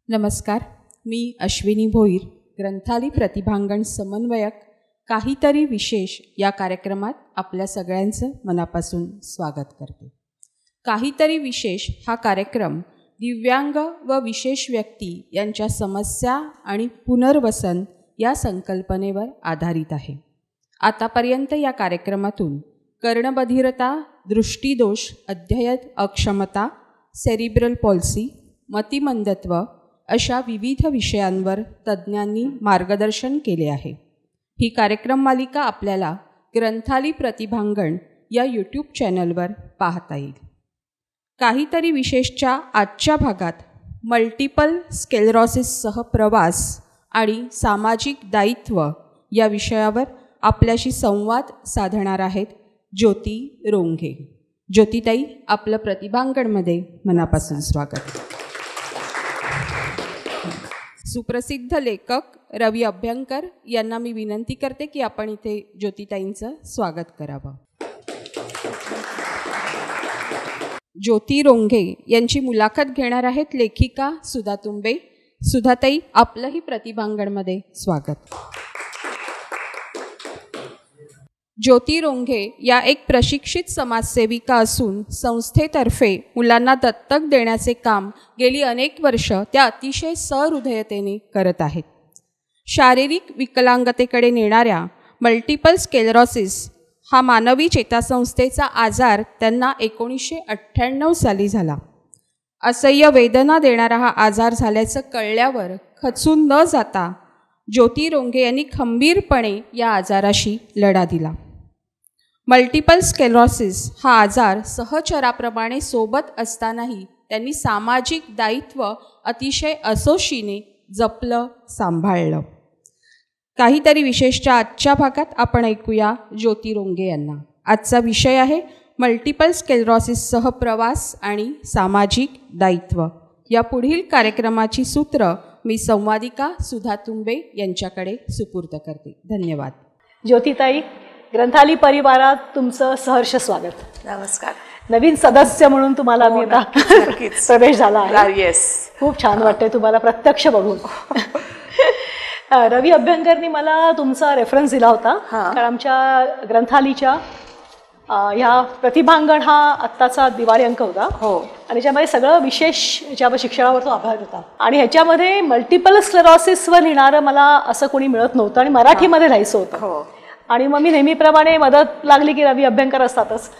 नमस्कार, मी अश्विनी भोईर, ग्रंथाली प्रतिभांगण समन्वयक. काहीतरी विशेष या कार्यक्रमात आपल्या सगळ्यांचं मनापासून स्वागत करते. काहीतरी विशेष हा कार्यक्रम दिव्यांग व विशेष व्यक्ती यांच्या समस्या आणि पुनर्वसन या संकल्पनेवर आधारित आहे. आतापर्यंत या कार्यक्रमातून कर्णबधिरता, दृष्टीदोष, अध्ययन अक्षमता, सेरिब्रल पॉल्सी, मतिमंदत्व अशा विविध विषयांवर तज्ज्ञांनी मार्गदर्शन केले आहे. ही कार्यक्रम मालिका आपल्याला ग्रंथाली प्रतिभांगण या यूट्यूब चॅनलवर पाहता येईल. काहीतरी विशेषच्या आजच्या भागात मल्टिपल स्क्लेरोसिससह प्रवास आणि सामाजिक दायित्व या विषयावर आपल्याशी संवाद साधणार आहेत ज्योती रोंघे. ज्योतिताई, आपलं प्रतिभांगणमध्ये मनापासून स्वागत. सुप्रसिद्ध लेखक रवी अभ्यंकर यांना मी विनंती करते की आपण इथे ज्योतिताईंचं स्वागत करावं. ज्योती रोंघे यांची मुलाखत घेणार आहेत लेखिका सुधा तुंबे. सुधाताई, आपलंही प्रतिभांगणमध्ये स्वागत. ज्योती रोंघे या एक प्रशिक्षित समाजसेविका असून संस्थेतर्फे मुलांना दत्तक देण्याचे काम गेली अनेक वर्ष त्या अतिशय सहृदयतेने करत आहेत. शारीरिक विकलांगतेकडे नेणाऱ्या मल्टिपल स्क्लेरोसिस हा मानवी चेतासंस्थेचा आजार त्यांना 1998 साली झाला. असह्य वेदना देणारा हा आजार झाल्याचं कळल्यावर खचून न जाता ज्योती रोंघे यांनी खंबीरपणे या आजाराशी लढा दिला. मल्टिपल स्क्लेरोसिस हा आजार सहचराप्रमाणे सोबत असतानाही त्यांनी सामाजिक दायित्व अतिशय असोशीने जपलं, सांभाळलं. काहीतरी विशेषच्या आजच्या भागात आपण ऐकूया ज्योती रोंघे यांना. आजचा विषय आहे मल्टिपल स्क्लेरोसिससह प्रवास आणि सामाजिक दायित्व. या पुढील कार्यक्रमाची सूत्र मी संवादिका सुधा तुंबे यांच्याकडे सुपूर्द करते. धन्यवाद. ज्योतिताई, ग्रंथाली परिवारात तुमचं सहर्ष स्वागत. नमस्कार. नवीन सदस्य म्हणून तुम्हाला मी आता प्रवेश झाला आहे. येस, खूप छान वाटते तुम्हाला प्रत्यक्ष बघून. रवी अभ्यंकरनी मला तुमचा रेफरन्स दिला होता, कारण आमच्या ग्रंथालीच्या ह्या प्रतिभांगण हा आत्ताचा दिवाळी अंक होता. हो. आणि याच्यामध्ये सगळं विशेष याच्यावर शिक्षणावर तो आधारित होता. आणि ह्याच्यामध्ये मल्टिपल स्क्लेरोसिसवर लिहिणारं मला असं कोणी मिळत नव्हतं आणि मराठीमध्ये लिहायचं होतं. हो. आणि मग मी नेहमीप्रमाणे मदत लागली की रवी अभ्यंकर असतातच.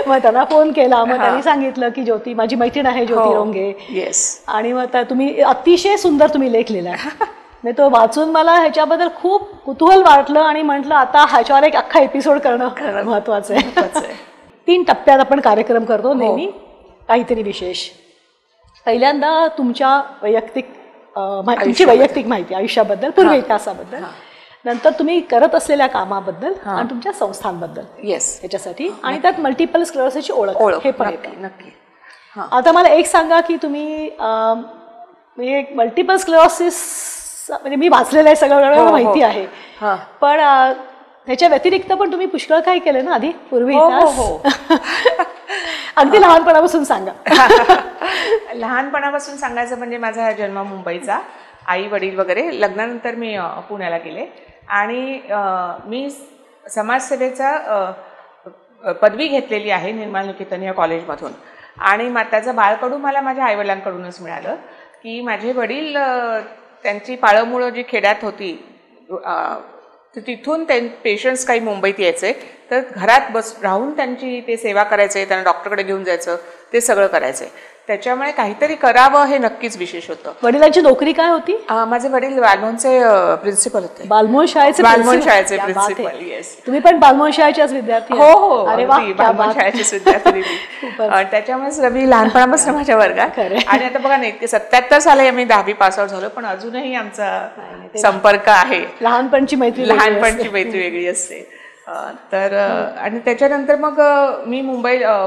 मग त्यांना फोन केला. मग त्यांनी सांगितलं की ज्योती माझी मैत्रीण आहे ज्योती रोंघे. येस. आणि मग तुम्ही अतिशय सुंदर तुम्ही लेख लिहिला. मी तो वाचून मला ह्याच्याबद्दल खूप कुतूहल वाटलं आणि म्हटलं आता ह्याच्यावर एक अख्खा एपिसोड करणं महत्त्वाचं आहे. 3 टप्प्यात आपण कार्यक्रम करतो नेहमी. काहीतरी विशेष. पहिल्यांदा तुमच्या वैयक्तिक माहिती आयुष्याबद्दल, पूर्व इतिहासाबद्दल. नंतर तुम्ही करत असलेल्या कामाबद्दल आणि तुमच्या संस्थांबद्दल. येस. याच्यासाठी आणि त्यात मल्टिपल स्क्लेरोसिसची ओळख हे पण नक्की. आता मला एक सांगा की तुम्ही मल्टिपल स्क्लेरोसिस म्हणजे मी वाचलेलं आहे, सगळं माहिती आहे, पण त्याच्या व्यतिरिक्त पण तुम्ही पुष्कळ काही केलं ना आधी पूर्वी इतिहास. अगदी लहानपणापासून सांगा. लहानपणापासून सांगायचं म्हणजे माझा जन्म मुंबईचा, आई वडील वगैरे. लग्नानंतर मी पुण्याला गेले आणि मी समाजसेवेचा पदवी घेतलेली आहे निर्मल निकेतन या कॉलेजमधून. आणि त्याचं बाळकडू मला माझ्या आईवडिलांकडूनच मिळालं की माझे वडील त्यांची पाळंमुळं जी खेड्यात होती तिथून पेशंट्स काही मुंबईत यायचे, तर घरात राहून त्यांची ते सेवा करायचे, त्यांना डॉक्टरकडे घेऊन जायचं, ते सगळं करायचे. त्याच्यामुळे काहीतरी करावं हे नक्कीच विशेष होतं. वडिलांची नोकरी काय होती? माझे वडील बालमोहनचे प्रिन्सिपल होते. बालमोहन शाळेचे प्रिन्सिपल. येस. तुम्ही पण बालमोहन शाळेच्याच विद्यार्थी? हो. अरे वा, बालमोहन शाळेचेच विद्यार्थी. त्याच्यामुळेच रवी लहानपणापासून माझ्या वर्गात. आणि आता बघा नाही, 77 साली आम्ही 10वी पासआउट झालो, पण अजूनही आमचा संपर्क आहे. लहानपणची मैत्री वेगळी असते. तर आणि त्याच्यानंतर मग मी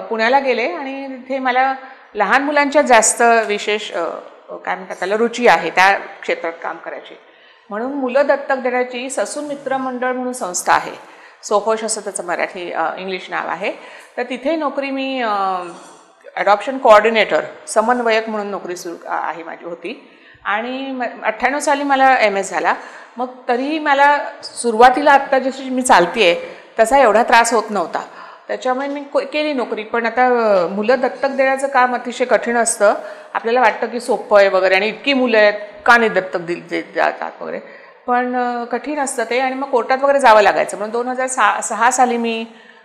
पुण्याला गेले आणि तिथे मला लहान मुलांच्या जास्त विशेष काय म्हणतात त्याला रुची आहे, त्या क्षेत्रात काम करायची. म्हणून मुलं दत्तक देण्याची ससून मित्र मंडळ म्हणून संस्था आहे. सोहोश असं त्याचं मराठी इंग्लिश नाव आहे. तर तिथे नोकरी मी ॲडॉप्शन कोऑर्डिनेटर समन्वयक म्हणून नोकरी सुरू आहे माझी होती. आणि 98 साली मला MS झाला. मग तरीही मला सुरुवातीला आत्ता जशी मी चालते तसा एवढा त्रास होत नव्हता. त्याच्यामुळे मी केली नोकरी. पण आता मुलं दत्तक देण्याचं काम अतिशय कठीण असतं. आपल्याला वाटतं की सोपं आहे वगैरे आणि इतकी मुलं आहेत का नाही दत्तक देत जातात वगैरे, पण कठीण असतं ते. आणि मग कोर्टात वगैरे जावं लागायचं. म्हणून 2006 साली मी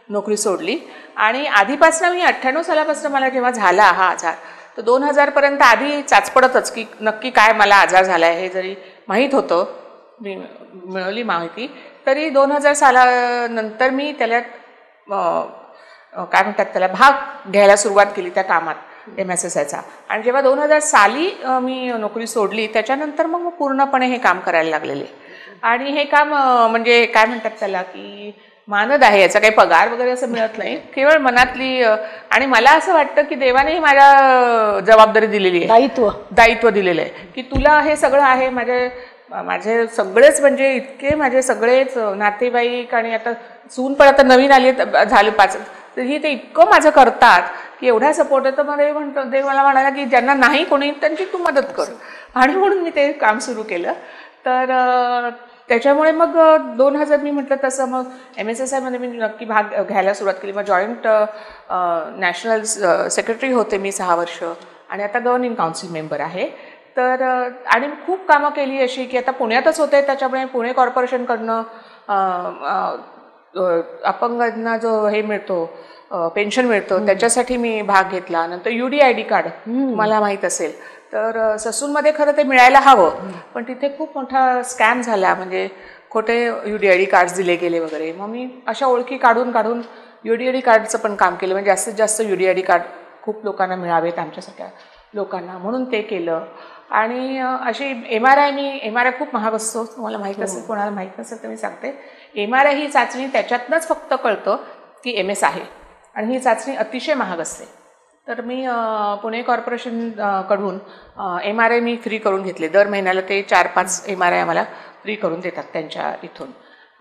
नोकरी सोडली. आणि आधीपासून मी 98 सालापासून मला जेव्हा झाला हा आजार, तर 2000पर्यंत आधी चाचपडतच की नक्की काय मला आजार झाला आहे. हे जरी माहीत होतं, मी मिळवली माहिती, तरी 2000 सालानंतर मी त्याला काय म्हणतात त्याला भाग घ्यायला सुरुवात केली त्या कामात MSSIचा. आणि जेव्हा 2000 साली मी नोकरी सोडली त्याच्यानंतर मग पूर्णपणे हे काम करायला लागलेले. आणि हे काम म्हणजे काय म्हणतात त्याला की मानद आहे, याचा काही पगार वगैरे असं मिळत नाही, केवळ मनातली. आणि मला असं वाटतं की देवानेही माझ्या जबाबदारी दिलेली आहे, दायित्व दिलेलं आहे की तुला हे सगळं आहे. माझे सगळेच म्हणजे इतके माझे सगळेच नातेवाईक आणि आता सून पण आता नवीन आली झाले 5, तरी ते इतकं माझं करतात की एवढा सपोर्ट आहे. तर मला म्हणतो देव मला म्हणाला की ज्यांना नाही कोणी त्यांची तू मदत कर. आणि म्हणून मी ते काम सुरू केलं. तर त्याच्यामुळे मग 2000 मी म्हटलं तसं मग MSSIमध्ये मी नक्की भाग घ्यायला सुरुवात केली. मग जॉईंट नॅशनल सेक्रेटरी होते मी 6 वर्ष. आणि आता गव्हर्निंग काउन्सिल मेंबर आहे. तर आणि खूप कामं केली अशी की आता पुण्यातच होते, त्याच्यामुळे पुणे कॉर्पोरेशनकडनं अपंगांना जो हे मिळतो पेन्शन मिळतं त्याच्यासाठी मी भाग घेतला. नंतर UDID कार्ड मला माहीत असेल तर ससूनमध्ये खरं ते मिळायला हवं, पण तिथे खूप मोठा स्कॅम झाला, म्हणजे खोटे UDID कार्ड्स दिले गेले वगैरे. मग मी अशा ओळखी काढून UDID कार्डचं पण काम केलं, म्हणजे जास्तीत जास्त UDID कार्ड खूप लोकांना मिळावेत आमच्यासारख्या लोकांना, म्हणून ते केलं. आणि अशी MRI खूप महाग असतो, तुम्हाला माहीत असेल, कोणाला माहीत नसेल तर मी सांगते. MRI ही चाचणी त्याच्यातनंच फक्त कळतं की MS आहे, आणि ही चाचणी अतिशय महाग असते. तर मी पुणे कॉर्पोरेशन कडून MRI मी फ्री करून घेतले. दर महिन्याला ते 4-5 MRI आम्हाला फ्री करून देतात त्यांच्या इथून.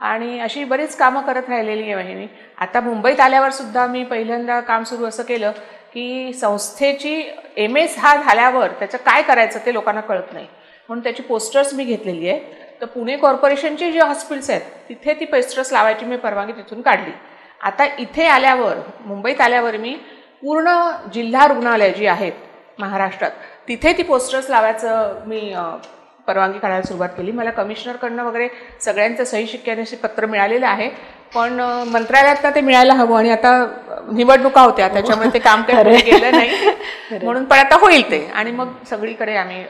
आणि अशी बरीच कामं करत राहिलेली आहे मी. आता मुंबईत आल्यावर सुद्धा मी पहिल्यांदा काम सुरू असं केलं की संस्थेची MS हा झाल्यावर त्याचं काय करायचं ते लोकांना कळत नाही, म्हणून त्याची पोस्टर्स मी घेतलेली आहे. तर पुणे कॉर्पोरेशनचे जे हॉस्पिटल्स आहेत तिथे ती पोस्टर्स लावायची मी परवानगी तिथून काढली. आता इथे आल्यावर, मुंबईत आल्यावर मी पूर्ण जिल्हा रुग्णालय जी आहेत महाराष्ट्रात तिथे ती पोस्टर्स लावायचं मी परवानगी काढायला सुरुवात केली. मला कमिशनरकडनं वगैरे सगळ्यांचं सही शिक्क्याने पत्र मिळालेलं आहे, पण मंत्रालयात ते मिळायला हवं. आणि आता निवडणुका होत्या त्याच्यामुळे ते काम काही केलं नाही, म्हणून पण आता होईल ते. आणि मग सगळीकडे आम्ही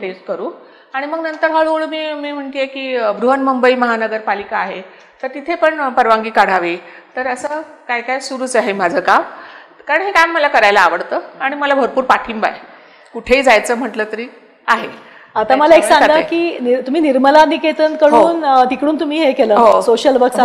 ते करू. आणि मग नंतर हळूहळू मी म्हणते की बृहन्मुंबई महानगरपालिका आहे तर तिथे पण परवानगी काढावी. तर असं काय काय सुरूच आहे माझं काम, कारण हे काम मला करायला आवडतं आणि मला भरपूर पाठिंबा आहे. कुठेही जायचं म्हटलं तरी आहे. आता मला एक सांगा की तुम्ही निर्मला निकेतन कडून तिकडून तुम्ही हे केलं सोशल वर्क,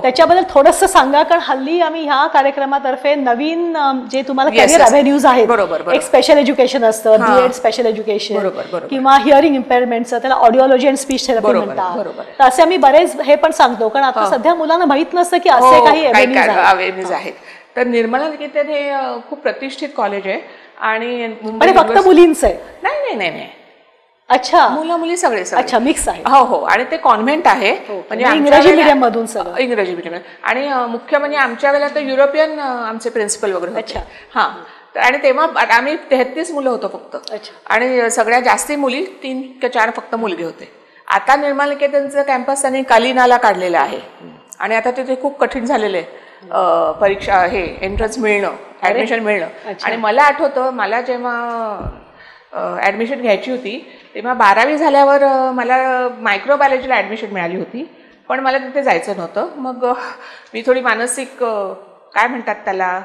त्याच्याबद्दल थोडंसं सांगा. कारण हल्ली आम्ही ह्या कार्यक्रमातर्फे नवीन जे तुम्हाला करिअर अव्हेन्यूज आहेत, एक स्पेशल एज्युकेशन असतं, B.Ed स्पेशल एज्युकेशन, किंवा हिअरिंग इम्पेअरमेंटचं त्याला ऑडिओलॉजी अँड स्पीच थेरपी म्हणतात. तर असे आम्ही बरेच हे पण सांगतो, कारण आता सध्या मुलांना माहित नसतं की असे काही अव्हेन्यूज आहेत. तर निर्मला निकेतन हे खूप प्रतिष्ठित कॉलेज आहे आणि फक्त मुलींचं आहे? नाही. अच्छा, मुलं मुली सगळे. अच्छा, मिक्स आहे. हो. आणि ते कॉन्व्हेंट आहे, म्हणजे इंग्रजी मीडियम मधून सगळं. इंग्रजी मीडियम. आणि मुख्य म्हणजे आमच्या वेळेला तर युरोपियन आमचे प्रिन्सिपल वगैरे होते. अच्छा. हां. आणि तेव्हा आम्ही 33 मुलं होतो फक्त. आणि सगळ्या जास्ती मुली 3 का 4 फक्त मुलगे होते. आता निर्मला निकेतनचं कॅम्पस त्यांनी कालिनाला काढलेलं आहे आणि आता तिथे खूप कठीण झालेलं आहे परीक्षा, हे एंट्रन्स मिळणं, ॲडमिशन मिळणं. आणि मला आठवतं, मला जेव्हा ॲडमिशन घ्यायची होती तेव्हा 12वी झाल्यावर मला मायक्रोबायोलॉजीला ॲडमिशन मिळाली होती, पण मला तिथे जायचं नव्हतं. मग मी थोडी मानसिक काय म्हणतात त्याला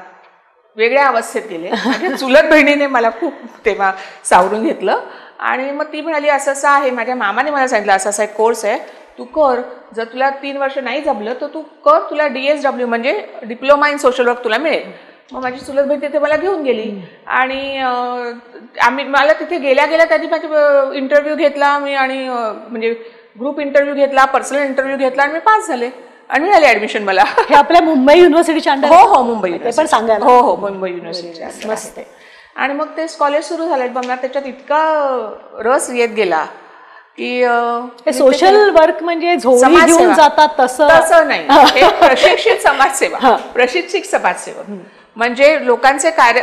वेगळ्या अवस्थेत गेले. माझ्या चुलत बहिणीने मला खूप तेव्हा सावरून घेतलं आणि मग ती म्हणाली असं असं आहे, माझ्या मामाने मला सांगितलं असं असा एक कोर्स आहे, तू कर, जर तुला 3 वर्ष नाही जमलं तर तू कर, तुला DSW म्हणजे डिप्लोमा इन सोशल वर्क तुला मिळेल. मग माझी चुलत बहीण तिथे मला घेऊन गेली आणि मला तिथे गेल्या त्यांनी माझी इंटरव्ह्यू घेतला मी, आणि म्हणजे ग्रुप इंटरव्ह्यू घेतला, पर्सनल इंटरव्ह्यू घेतला आणि मी पास झाले. आणि मिळाली ऍडमिशन मला. हे आपल्या मुंबई युनिव्हर्सिटीच्या अंडर? हो मुंबई ते पण सांगायला. हो मुंबई युनिव्हर्सिटीच्या. मस्त. आणि मग ते कॉलेज सुरू झालं पण मला त्याच्यात इतका रस येत गेला की सोशल वर्क म्हणजे झोळी घेऊन जातात तसं नाही. हे प्रशिक्षित समाजसेवा, प्रशिक्षित समाजसेवक म्हणजे लोकांचे कार्य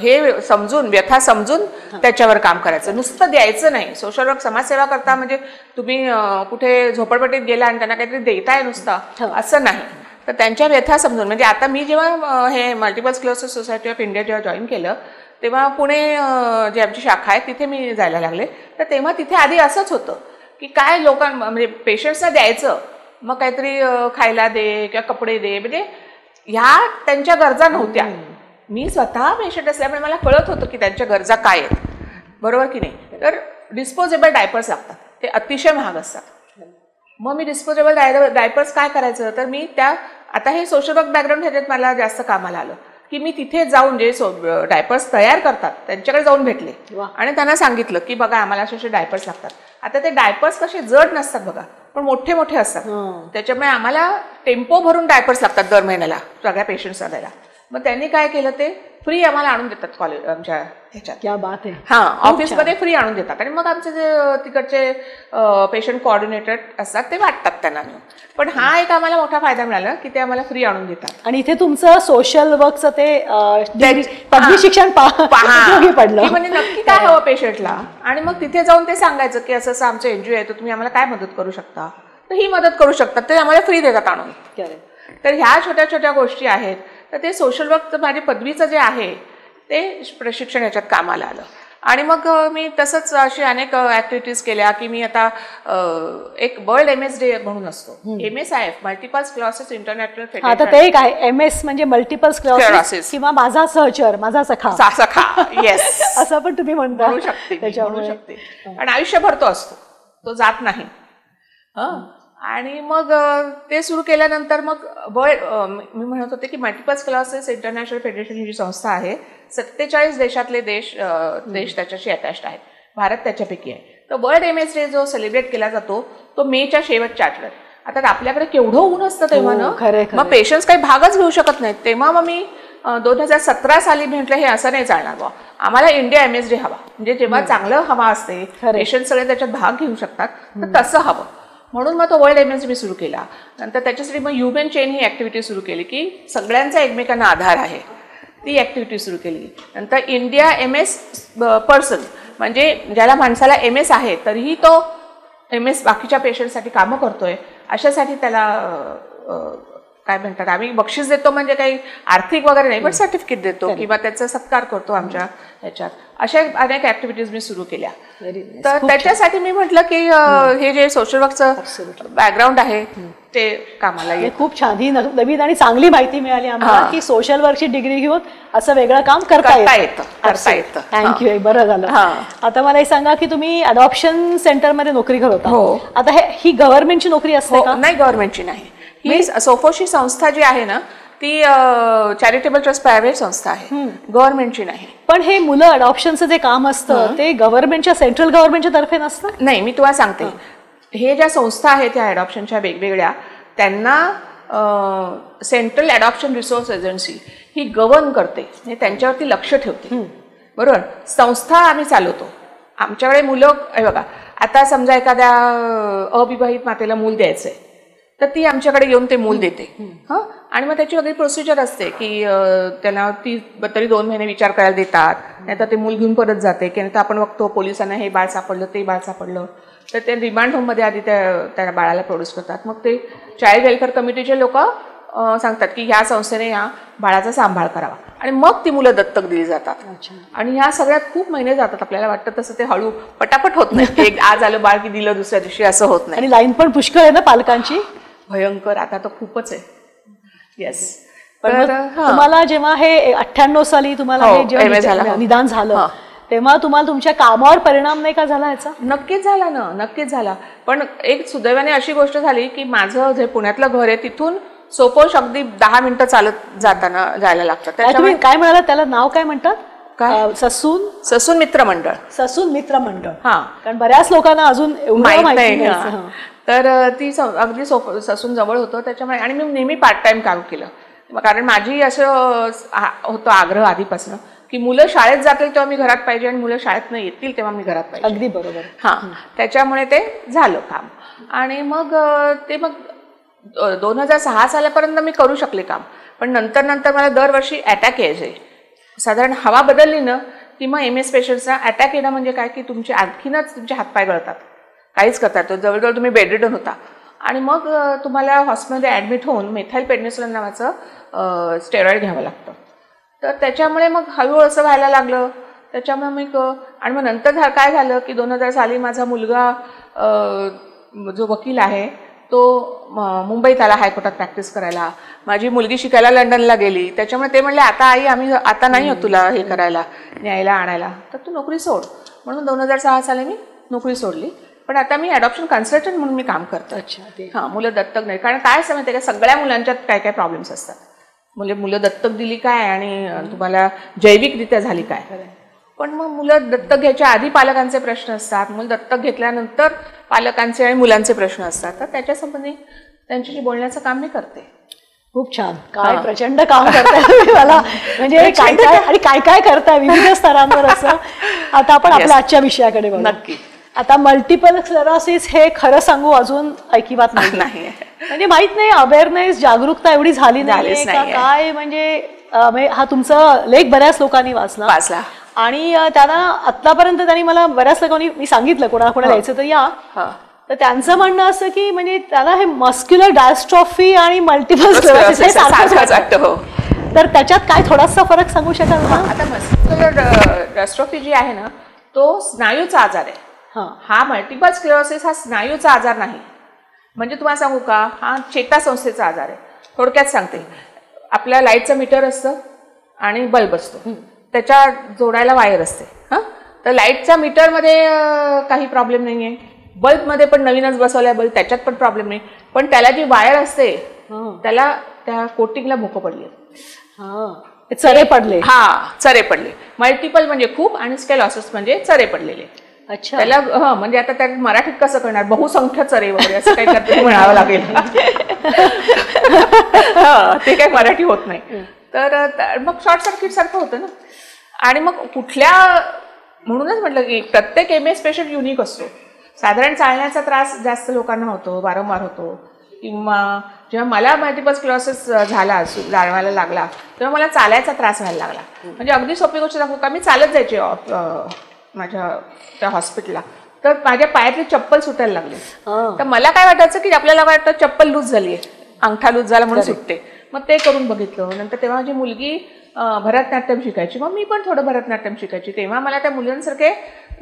हे समजून, व्यथा समजून त्याच्यावर काम करायचं, नुसतं द्यायचं नाही. सोशल वर्क समाजसेवा करता म्हणजे तुम्ही कुठे झोपडपट्टीत गेला आणि त्यांना काहीतरी देताय नुसतं असं नाही. तर त्यांच्या व्यथा समजून, म्हणजे आता मी जेव्हा हे multiple sclerosis society of India जेव्हा जॉईन केलं तेव्हा पुणे जी आमची शाखा आहे तिथे मी जायला लागले. तर तेव्हा तिथे आधी असंच होतं की काय म्हणजे पेशंट्सना द्यायचं, मग काहीतरी खायला दे किंवा कपडे दे, म्हणजे ह्या त्यांच्या गरजा नव्हत्या. मी स्वतः पेशंट असल्यामुळे मला कळत होतं की त्यांच्या गरजा काय आहेत, बरोबर की नाही. तर डिस्पोजेबल डायपर्स लागतात, ते अतिशय महाग असतात. मग मी डिस्पोजेबल डायपर्स काय करायचं, तर मी आता हे सोशल वर्क बॅकग्राऊंड ह्याच्यात मला जास्त कामाला आलं की मी तिथे जाऊन जे डायपर्स तयार करतात त्यांच्याकडे जाऊन भेटले आणि त्यांना सांगितलं की बघा आम्हाला असे डायपर्स लागतात. आता ते डायपर्स कसे जड नसतात बघा, पण मोठे मोठे असतात, त्याच्यामुळे आम्हाला टेम्पो भरून डायपर्स लागतात दर महिन्याला सगळ्या पेशंट्सना द्यायला. मग त्यांनी काय केलं, ते फ्री आम्हाला आणून देतात कॉलेज आमच्या ह्याच्यात. क्या बात आहे. ऑफिसमध्ये फ्री आणून देतात आणि मग आमचे जे तिकडचे पेशंट कोऑर्डिनेटर असतात ते वाटतात त्यांना. पण हा एक आम्हाला मोठा फायदा मिळाला की ते आम्हाला फ्री आणून देतात. आणि इथे तुमचं सोशल वर्कचं ते पदवी शिक्षण पडलं म्हणजे नक्की काय हवं पेशंटला, आणि मग तिथे जाऊन ते सांगायचं की असं असं आमचं एनजीओ आहे, तर तुम्ही आम्हाला काय मदत करू शकता, तर ही मदत करू शकतात, ते आम्हाला फ्री देतात आणून. तर ह्या छोट्या छोट्या गोष्टी आहेत. तर ते सोशल वर्क माझे पदवीचं जे आहे ते प्रशिक्षण याच्यात कामाला आलं. आणि मग मी तसंच अशी अनेक ऍक्टिव्हिटीज केल्या की मी आता एक वर्ल्ड MS डे म्हणून असतो, MSIF multiple sclerosis international federation. आता ते काय MS म्हणजे मल्टिपल स्क्लेरोसिस किंवा माझा सहचर, माझा सखा येस असं पण तुम्ही म्हणू शकते. आणि आयुष्यभर तो असतो, तो जात नाही. आणि मग ते सुरू केल्यानंतर मग मी म्हणत होते की मल्टिपल स्क्लेरोसिस इंटरनॅशनल फेडरेशन ही जी संस्था आहे 47 देशातले देश त्याच्याशी अटॅच्ड आहेत, भारत त्याच्यापैकी आहे. तर वर्ल्ड MS डे जो सेलिब्रेट केला जातो तो मेच्या शेवटच्या आठवड्यात. आता आपल्याकडे केवढं ऊन असतं तेव्हा ना, मग पेशंट्स काही भागच घेऊ शकत नाहीत. तेव्हा मग मी 2017 साली म्हटलं हे असं नाही चालणार बा, आम्हाला इंडिया MS डे हवा, म्हणजे जेव्हा चांगलं हवा असते पेशंट सगळे त्याच्यात भाग घेऊ शकतात, तर तसं हवं. म्हणून मग तो वर्ल्ड MS मी सुरू केला. नंतर त्याच्यासाठी मग ह्युमन चेन ही ॲक्टिव्हिटी सुरू केली की सगळ्यांचा एकमेकांना आधार आहे, ती ॲक्टिव्हिटी सुरू केली. नंतर इंडिया MS पर्सन, म्हणजे ज्याला माणसाला MS आहे तरीही तो MS बाकीच्या पेशंटसाठी कामं करतोय, अशासाठी त्याला काय म्हणतात आम्ही बक्षीस देतो, म्हणजे काही आर्थिक वगैरे नाही पण सर्टिफिकेट देतो किंवा त्याचा सत्कार करतो आमच्या ह्याच्यात. अशा अनेक ॲक्टिव्हिटीज मी सुरू केल्या. तर त्याच्यासाठी मी म्हटलं की हे जे सोशल वर्कचं बॅकग्राऊंड आहे ते कामाला येईल. खूप छान, ही नवीन आणि चांगली माहिती मिळाली आम्हाला की सोशल वर्कची डिग्री घेऊन असं वेगळं काम करता येतं. थँक्यू, बरं झालं. आता मला हे सांगा की तुम्ही अडॉप्शन सेंटरमध्ये नोकरी करत होता. आता ही गव्हर्नमेंटची नोकरी असते का? नाही, गव्हर्नमेंटची नाही. ही सोफोशी संस्था जी आहे ना ती चॅरिटेबल ट्रस्ट प्रायव्हेट संस्था आहे, गव्हर्नमेंटची नाही. पण हे मुलं अडॉप्शनचं जे काम असतं ते गव्हर्नमेंटच्या, सेंट्रल गव्हर्नमेंटच्या तर्फे नसतं? नाही, मी तुम्हाला सांगते, हे ज्या संस्था आहेत त्या अडॉप्शनच्या वेगवेगळ्या, त्यांना सेंट्रल अडॉप्शन रिसोर्स एजन्सी ही गव्हर्न करते, त्यांच्यावरती लक्ष ठेवते, बरोबर. संस्था आम्ही चालवतो. आमच्याकडे मुलं बघा, आता समजा एखाद्या अविवाहित मातेला मूल द्यायचंय तर ती आमच्याकडे येऊन ते मूल देते. आणि मग त्याची वेगळी प्रोसिजर असते की त्यांना ती तरी 2 महिने विचार करायला देतात, नाही तर ते मूल घेऊन परत जाते, की नाही तर आपण बघतो पोलिसांना हे बाळ सापडलं ते बाळ सापडलं, तर ते रिमांड होममध्ये आधी त्या बाळाला प्रोड्यूस करतात. मग ते चाइल्ड वेलफेअर कमिटीचे लोक सांगतात की ह्या संस्थेने या बाळाचा सांभाळ करावा आणि मग ती मुलं दत्तक दिली जातात. आणि ह्या सगळ्यात खूप महिने जातात. आपल्याला वाटतं तसं ते हळू पटापट होत नाही, एक आज आलं बाळ की दिलं दुसऱ्या दिवशी, असं होत नाही. आणि लाईन पण पुष्कळ आहे ना पालकांची, भयंकर. आता तर खूपच आहे. येस. पण तुम्हाला जेव्हा हे 98 साली तुम्हाला हे जेव्हा निदान झालं तेव्हा तुम्हाला तुमच्या कामावर परिणाम नाही का झाला याचा? नक्कीच झाला ना, नक्कीच झाला. पण एक सुदैवाने अशी गोष्ट झाली की माझं जे पुण्यातलं घर आहे तिथून सोपोश अगदी 10 मिनिटं चालत जायला लागतं. तुम्ही काय म्हणाला, त्याला नाव काय म्हणतात? ससून मित्र मंडळ. ससून मित्र मंडळ. कारण बऱ्याच लोकांना अजून माहित नाही. तर ती अगदी ससून जवळ होतं त्याच्यामुळे. आणि मी नेहमी पार्ट टाईम काम केलं, कारण माझी असं होतं आग्रह आधीपासून की मुलं शाळेत जातील तेव्हा मी घरात पाहिजे आणि मुलं शाळेत येतील तेव्हा मी घरात पाहिजे. अगदी बरोबर. हां, त्याच्यामुळे ते झालं काम. आणि मग 2006 सालापर्यंत मी करू शकले काम. पण नंतर मला दरवर्षी अटॅक यायचे. साधारण हवा बदलली ना की मग MS पेशंट्सना अटॅक येणं म्हणजे काय की तुमचे आणखीनच तुमचे हातपाय गळतात, काहीच करता येतो, जवळजवळ तुम्ही बेडरिडन होता. आणि मग तुम्हाला हॉस्पिटलमध्ये ॲडमिट होऊन मेथाइलपेडनिसिलिन नावाचं स्टेरॉइड घ्यावं लागतं. तर त्याच्यामुळे मग हळूहळू असं व्हायला लागलं. त्याच्यामुळे आणि मग नंतर काय झालं की 2000 साली माझा मुलगा जो वकील आहे तो मुंबईत आला हायकोर्टात प्रॅक्टिस करायला. माझी मुलगी शिकायला लंडनला गेली. त्याच्यामुळे ते म्हणले आता आई आम्ही आता नाही होत तुला हे करायला न्यायला आणायला, तर तू नोकरी सोड. म्हणून 2006 साली मी नोकरी सोडली. पण आता मी ॲडॉप्शन कन्सल्टंट म्हणून मी काम करतो. अच्छा. हां, मुलं दत्तक नाही, कारण काय असं माहिती आहे का सगळ्या मुलांच्यात काय काय प्रॉब्लेम्स असतात. म्हणजे मुलं दत्तक दिली काय आणि तुम्हाला जैविकरित्या झाली काय. पण मग मुलं दत्तक घ्यायच्या आधी पालकांचे प्रश्न असतात, मुलं दत्तक घेतल्यानंतर पालकांचे आणि मुलांचे प्रश्न असतात. तर त्याच्या संबंधी त्यांच्याशी बोलण्याचं काम मी करते. खूप छान. काय प्रचंड काम करताय तुम्ही. मला म्हणजे काय काय करताय विविध स्तरांवर असं. आता आपण आपल्या आजच्या विषयाकडे बघू. नक्की. आता मल्टिपल स्क्लेरोसिस हे खरं सांगू अजून ऐकिवात नाही. म्हणजे माहित नाही, अवेअरनेस जागरूकता एवढी झाली नाही काय. म्हणजे हा तुमचा लेख बऱ्याच लोकांनी वाचला आणि त्यांना आतापर्यंत त्यांनी मला बऱ्याच लोकांनी मी सांगितलं कोणाला यायचं तर या. तर त्यांचं म्हणणं असं की म्हणजे त्याला हे मस्क्युलर डायस्ट्रॉफी आणि मल्टिपल स्क्लेरोसिस सारखंच वाटतं. तर त्याच्यात काय थोडासा फरक सांगू शकाल का? आता मस्क्युलर डायस्ट्रॉफी जी आहे ना तो स्नायूचा आजार आहे. हा मल्टिपल स्क्लेरोसिस हा स्नायूचा आजार नाही. म्हणजे तुम्हाला सांगू का, हा चेतासंस्थेचा आजार आहे. थोडक्यात सांगते, आपल्या लाईटचं मीटर असतं आणि बल्ब असतो, त्याच्या जोडायला वायर असते. तर लाईटच्या मीटरमध्ये काही प्रॉब्लेम नाही आहे, बल्बमध्ये पण नवीनच बसवलाय बल्ब त्याच्यात पण प्रॉब्लेम नाही. पण त्याला जी वायर असते त्याला त्या कोटिंगला भोकं पडली, चरे पडले. चरे पडले. मल्टिपल म्हणजे खूप आणि स्क्लेरोसिस म्हणजे चरे पडलेले. अच्छा. त्याला म्हणजे आता त्या मराठीत कसं करणार, बहुसंख्य चरे वगैरे असं काही करते म्हणावं लागेल. ते काही मराठी होत नाही. तर मग शॉर्ट सर्किट सारखं होतं ना. आणि मग म्हणूनच म्हटलं की प्रत्येक MS पेशंट युनिक असतो. साधारण चालण्याचा त्रास जास्त लोकांना होतो, वारंवार होतो. किंवा जेव्हा मला मल्टिपल स्क्लेरोसिस जाणवायला लागला तेव्हा मला चालायचा त्रास व्हायला लागला. म्हणजे अगदी सोपी गोष्ट सांगू का, मी चालत जायचे माझ्या त्या हॉस्पिटलला, तर माझ्या पायातली चप्पल सुटायला लागली. तर मला काय वाटायचं की आपल्याला वाटतं चप्पल लूज झाली आहे, अंगठा लूज झाला म्हणून सुटते. मग ते करून बघितलं. नंतर तेव्हा माझी मुलगी भरतनाट्यम शिकायची, मग मी पण थोडं भरतनाट्यम शिकायची. तेव्हा मला त्या मुलांसारखे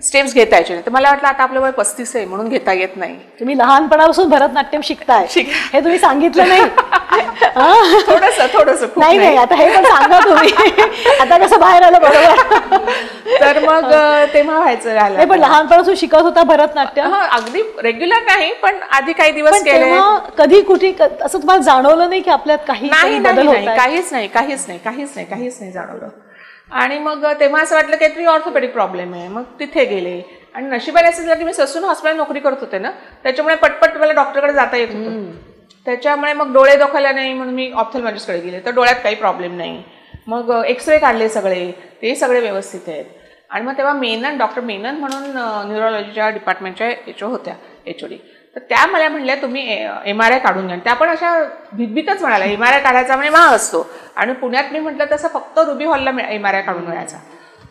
स्टेप्स घेता यायचे नाही. तर मला वाटलं आता आपलं वय 35 आहे म्हणून घेता येत नाही. तुम्ही लहानपणापासून भरतनाट्यम शिकताय हे तुम्ही सांगितलं नाही. थोडंसं नाही आता हे पण सांगा तुम्ही. आता कसं बाहेर आलं बरोबर. तर मग तेव्हा व्हायचं राहिलं. पण लहानपणापासून शिकत होता भरतनाट्यम? अगदी रेग्युलर नाही, पण आधी काही दिवस केले. कधी कुठे असं तुम्हाला जाणवलं नाही की आपल्यात काही बदल होत आहे? काहीच नाही जाणवलं. आणि मग तेव्हा असं वाटलं काहीतरी ऑर्थोपेडिक प्रॉब्लेम आहे. मग तिथे गेले आणि नशिबाने असं झालं की मी ससून हॉस्पिटल नोकरी करत होते ना, त्याच्यामुळे पटपट मला डॉक्टरकडे जाता येत होतं. त्याच्यामुळे मग डोळे दुखायला नाही म्हणून मी ऑप्थल्मॉलॉजिस्टकडे गेले, तर डोळ्यात काही प्रॉब्लेम नाही. मग एक्सरे काढले सगळे, ते सगळे व्यवस्थित आहेत. आणि मग तेव्हा डॉक्टर मेनन म्हणून न्यूरोलॉजीच्या डिपार्टमेंटच्या HO होत्या, HOD. तर त्या मला म्हणल्या तुम्ही MRI काढून घ्या. त्या पण अशा भीतभीतच म्हणाल्या MRI काढायचा म्हणजे महाग असतो. आणि पुण्यात मी म्हटलं तसं फक्त रुबी हॉलला MRI काढून मिळायचा.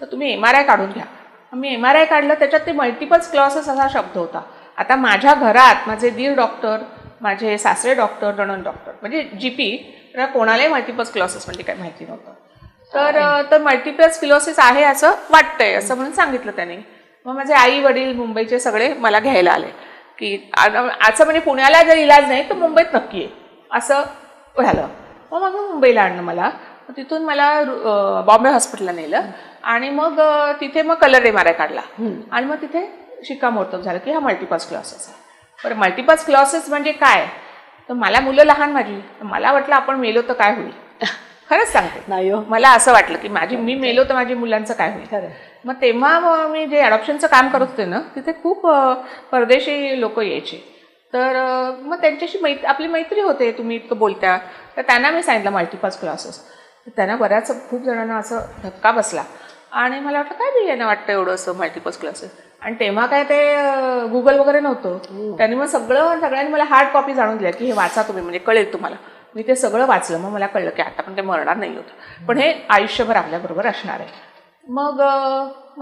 तर तुम्ही MRI काढून घ्या. मी MRI काढलं, त्याच्यात ते मल्टिपल स्क्लेरोसिस असा शब्द होता. आता माझ्या घरात माझे दीर डॉक्टर, माझे सासरे डॉक्टर, नणंद डॉक्टर, म्हणजे GP, तर कोणालाही मल्टिपल स्क्लेरोसिस म्हणजे काय माहिती नव्हतं. तर मल्टिपल स्क्लेरोसिस आहे असं वाटतंय असं म्हणून सांगितलं त्याने. मग माझे आई वडील मुंबईचे सगळे मला घ्यायला आले की असं म्हणजे पुण्याला जर इलाज नाही तर मुंबईत नक्की आहे असं झालं. मग मुंबईला आणलं मला. तिथून मला बॉम्बे हॉस्पिटलला नेलं आणि मग तिथे मग कलर MRI काढला आणि मग तिथे शिक्कामोर्तब झालं की हा मल्टिपल स्क्लेरोसिस आहे. बरं, मल्टिपल स्क्लेरोसिस म्हणजे काय, तर मला मुलं लहान माझी, मला वाटलं आपण मेलो तर काय होईल. खरंच सांगते, नाही मला असं वाटलं की मी मेलो तर माझ्या मुलांचं काय होईल. मग तेव्हा मी जे ॲडॉप्शनचं काम करत होते ना, तिथे खूप परदेशी लोक यायचे तर मग त्यांच्याशी आपली मैत्री होते, तुम्ही इतकं बोलता. तर त्यांना मी सांगितलं मल्टिपल्स क्लॉसेस. तर त्यांना खूप जणांना असं धक्का बसला आणि मला वाटलं काय बी यांना वाटतं एवढं असं मल्टिपल्स क्लॉसेस. आणि तेव्हा काय ते गुगल वगैरे नव्हतं. त्यांनी मग सगळ्यांनी मला हार्ड कॉपी जाणून दिल्या की हे वाचा तुम्ही, म्हणजे कळेल तुम्हाला. मी ते सगळं वाचलं. मग मला कळलं की आता पण ते मरणार नाही होतं, पण हे आयुष्यभर आपल्याबरोबर असणार आहे. मग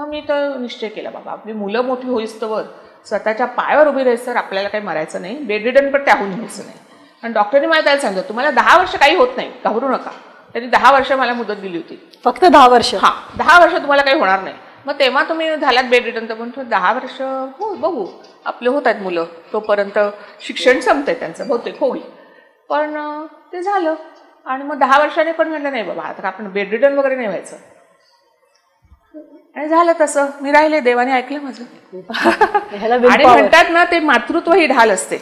मी तर निश्चय केला, बाबा आपली मुलं मोठी होईस्तवर स्वतःच्या पायावर उभी राहायचं, तर आपल्याला काही मरायचं नाही, बेडरिडन पण त्याहून व्हायचं नाही. आणि डॉक्टरने मला त्याला सांगितलं तुम्हाला 10 वर्ष काही होत नाही, घाबरू नका. त्यांनी 10 वर्ष मला मुदत दिली होती. फक्त 10 वर्ष? हां, 10 वर्ष तुम्हाला काही होणार नाही. मग तेव्हा तुम्ही झाल्यात बेडरिडन, तर पण 10 वर्ष हो बघू आपले होत आहेत मुलं, तोपर्यंत शिक्षण संपतंय त्यांचं बहुतेक होईल. पण ते झालं. आणि मग 10 वर्षाने पण म्हटलं नाही बाबा आता आपण बेडरिडन वगैरे नाही व्हायचं. आणि झालं तसं. मी राहिले, देवाने ऐकलं माझं. आणि म्हणतात ना ते मातृत्व ही ढाल असते.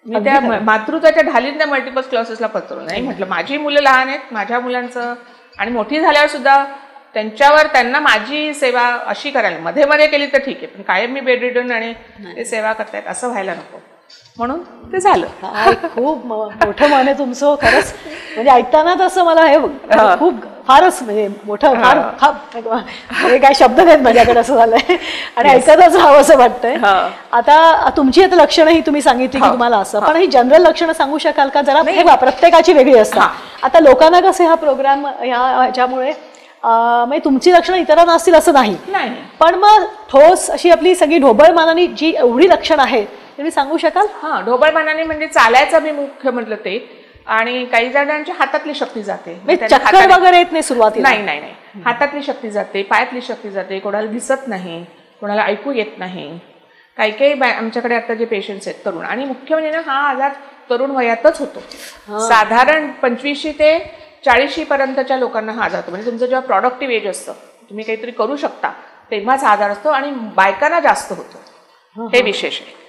मी त्या मातृत्वाच्या ढालीन त्या मल्टिपल्स क्लॉसेसला पत्रलं नाही. म्हटलं माझी मुलं लहान आहेत, माझ्या मुलांचं आणि मोठी झाल्यावर सुद्धा त्यांना माझी सेवा अशी करायला मध्ये मध्ये केली तर ठीक आहे, पण कायम मी बेडरिडन आणि ते सेवा करतायत असं व्हायला नको, म्हणून ते झालं. खूप मोठं मन आहे तुमचं खरंच. म्हणजे ऐकताना तसं मला हे खूप फारच म्हणजे मोठं फार काय शब्द नाहीत माझ्याकडे, असं झालंय. आणि ऐकतच राहावं असं वाटतंय. आता तुमची आता लक्षणं ही तुम्ही सांगितली की तुम्हाला असं, पण ही जनरल लक्षणं सांगू शकाल का जरा? हे प्रत्येकाची वेगळी असतात. आता लोकांना कसं हा प्रोग्राम ह्याच्यामुळे म्हणजे तुमची लक्षणं इतरांना असतील असं नाही, पण मग ठोस अशी आपली सगळी ढोबळमानाने जी एवढी लक्षणं आहेत तुम्ही सांगू शकाल? हां, ढोबळमानाने म्हणजे चालायचं मी मुख्य म्हटलं ते. आणि काही जणांच्या हातातली शक्ती जाते, चक्कर वगैरे येत नाही सुरुवातीला? नाही, हातातली शक्ती जाते, पायातली शक्ती जाते, कोणाला दिसत नाही, कोणाला ऐकू येत नाही. काही आमच्याकडे आता जे पेशंट्स आहेत तरुण, आणि मुख्य म्हणजे ना हा आजार तरुण वयातच होतो. साधारण 25 ते 40 पर्यंतच्या लोकांना हा आजार होतो. म्हणजे तुमचं जेव्हा प्रॉडक्टिव्ह एज असतं, तुम्ही काहीतरी करू शकता, तेव्हाच हा आजार असतो. आणि बायकांना जास्त होतो, हे विशेष आहे.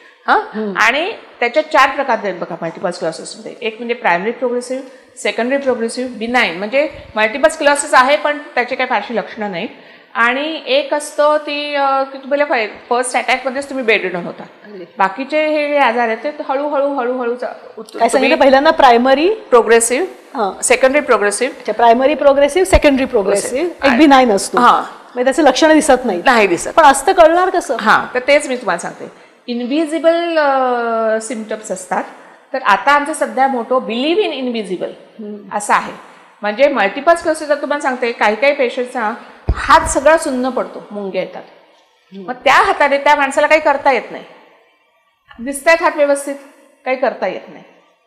आणि त्याच्यात 4 प्रकार आहेत बघा मल्टिपल्स स्क्लेरोसिसमध्ये. एक म्हणजे प्रायमरी प्रोग्रेसिव्ह, सेकंडरी प्रोग्रेसिव्ह, बिनाईन म्हणजे मल्टिपल स्क्लेरोसिस आहे पण त्याचे काही फारशी लक्षणं नाहीत. आणि एक असतं ती तुम्हाला फर्स्ट अटॅकमध्येच तुम्ही बेडरिडन होता. बाकीचे हे आजार आहेत ते हळूहळू पहिल्यांदा primary progressive, secondary progressive, primary progressive, secondary progressive, एक बिनाईन असतो. म्हणजे त्याचे लक्षणं नाही दिसत, पण असतं कळणार कसं? हां, तर तेच मी तुम्हाला सांगते. इनव्हिजिबल सिम्पटम्स असतात. तर आता आमचं सध्या मोठं बिलीव्ह इन इनव्हिजिबल असं आहे. म्हणजे मल्टिपल स्क्लेरोसिस तुम्हाला सांगते, काही पेशंटचा हात सगळा सुन्न पडतो, मुंग्या येतात. मग त्या हाताने त्या माणसाला काही करता येत नाही, दिसतायत हात व्यवस्थित, काही करता येत नाही,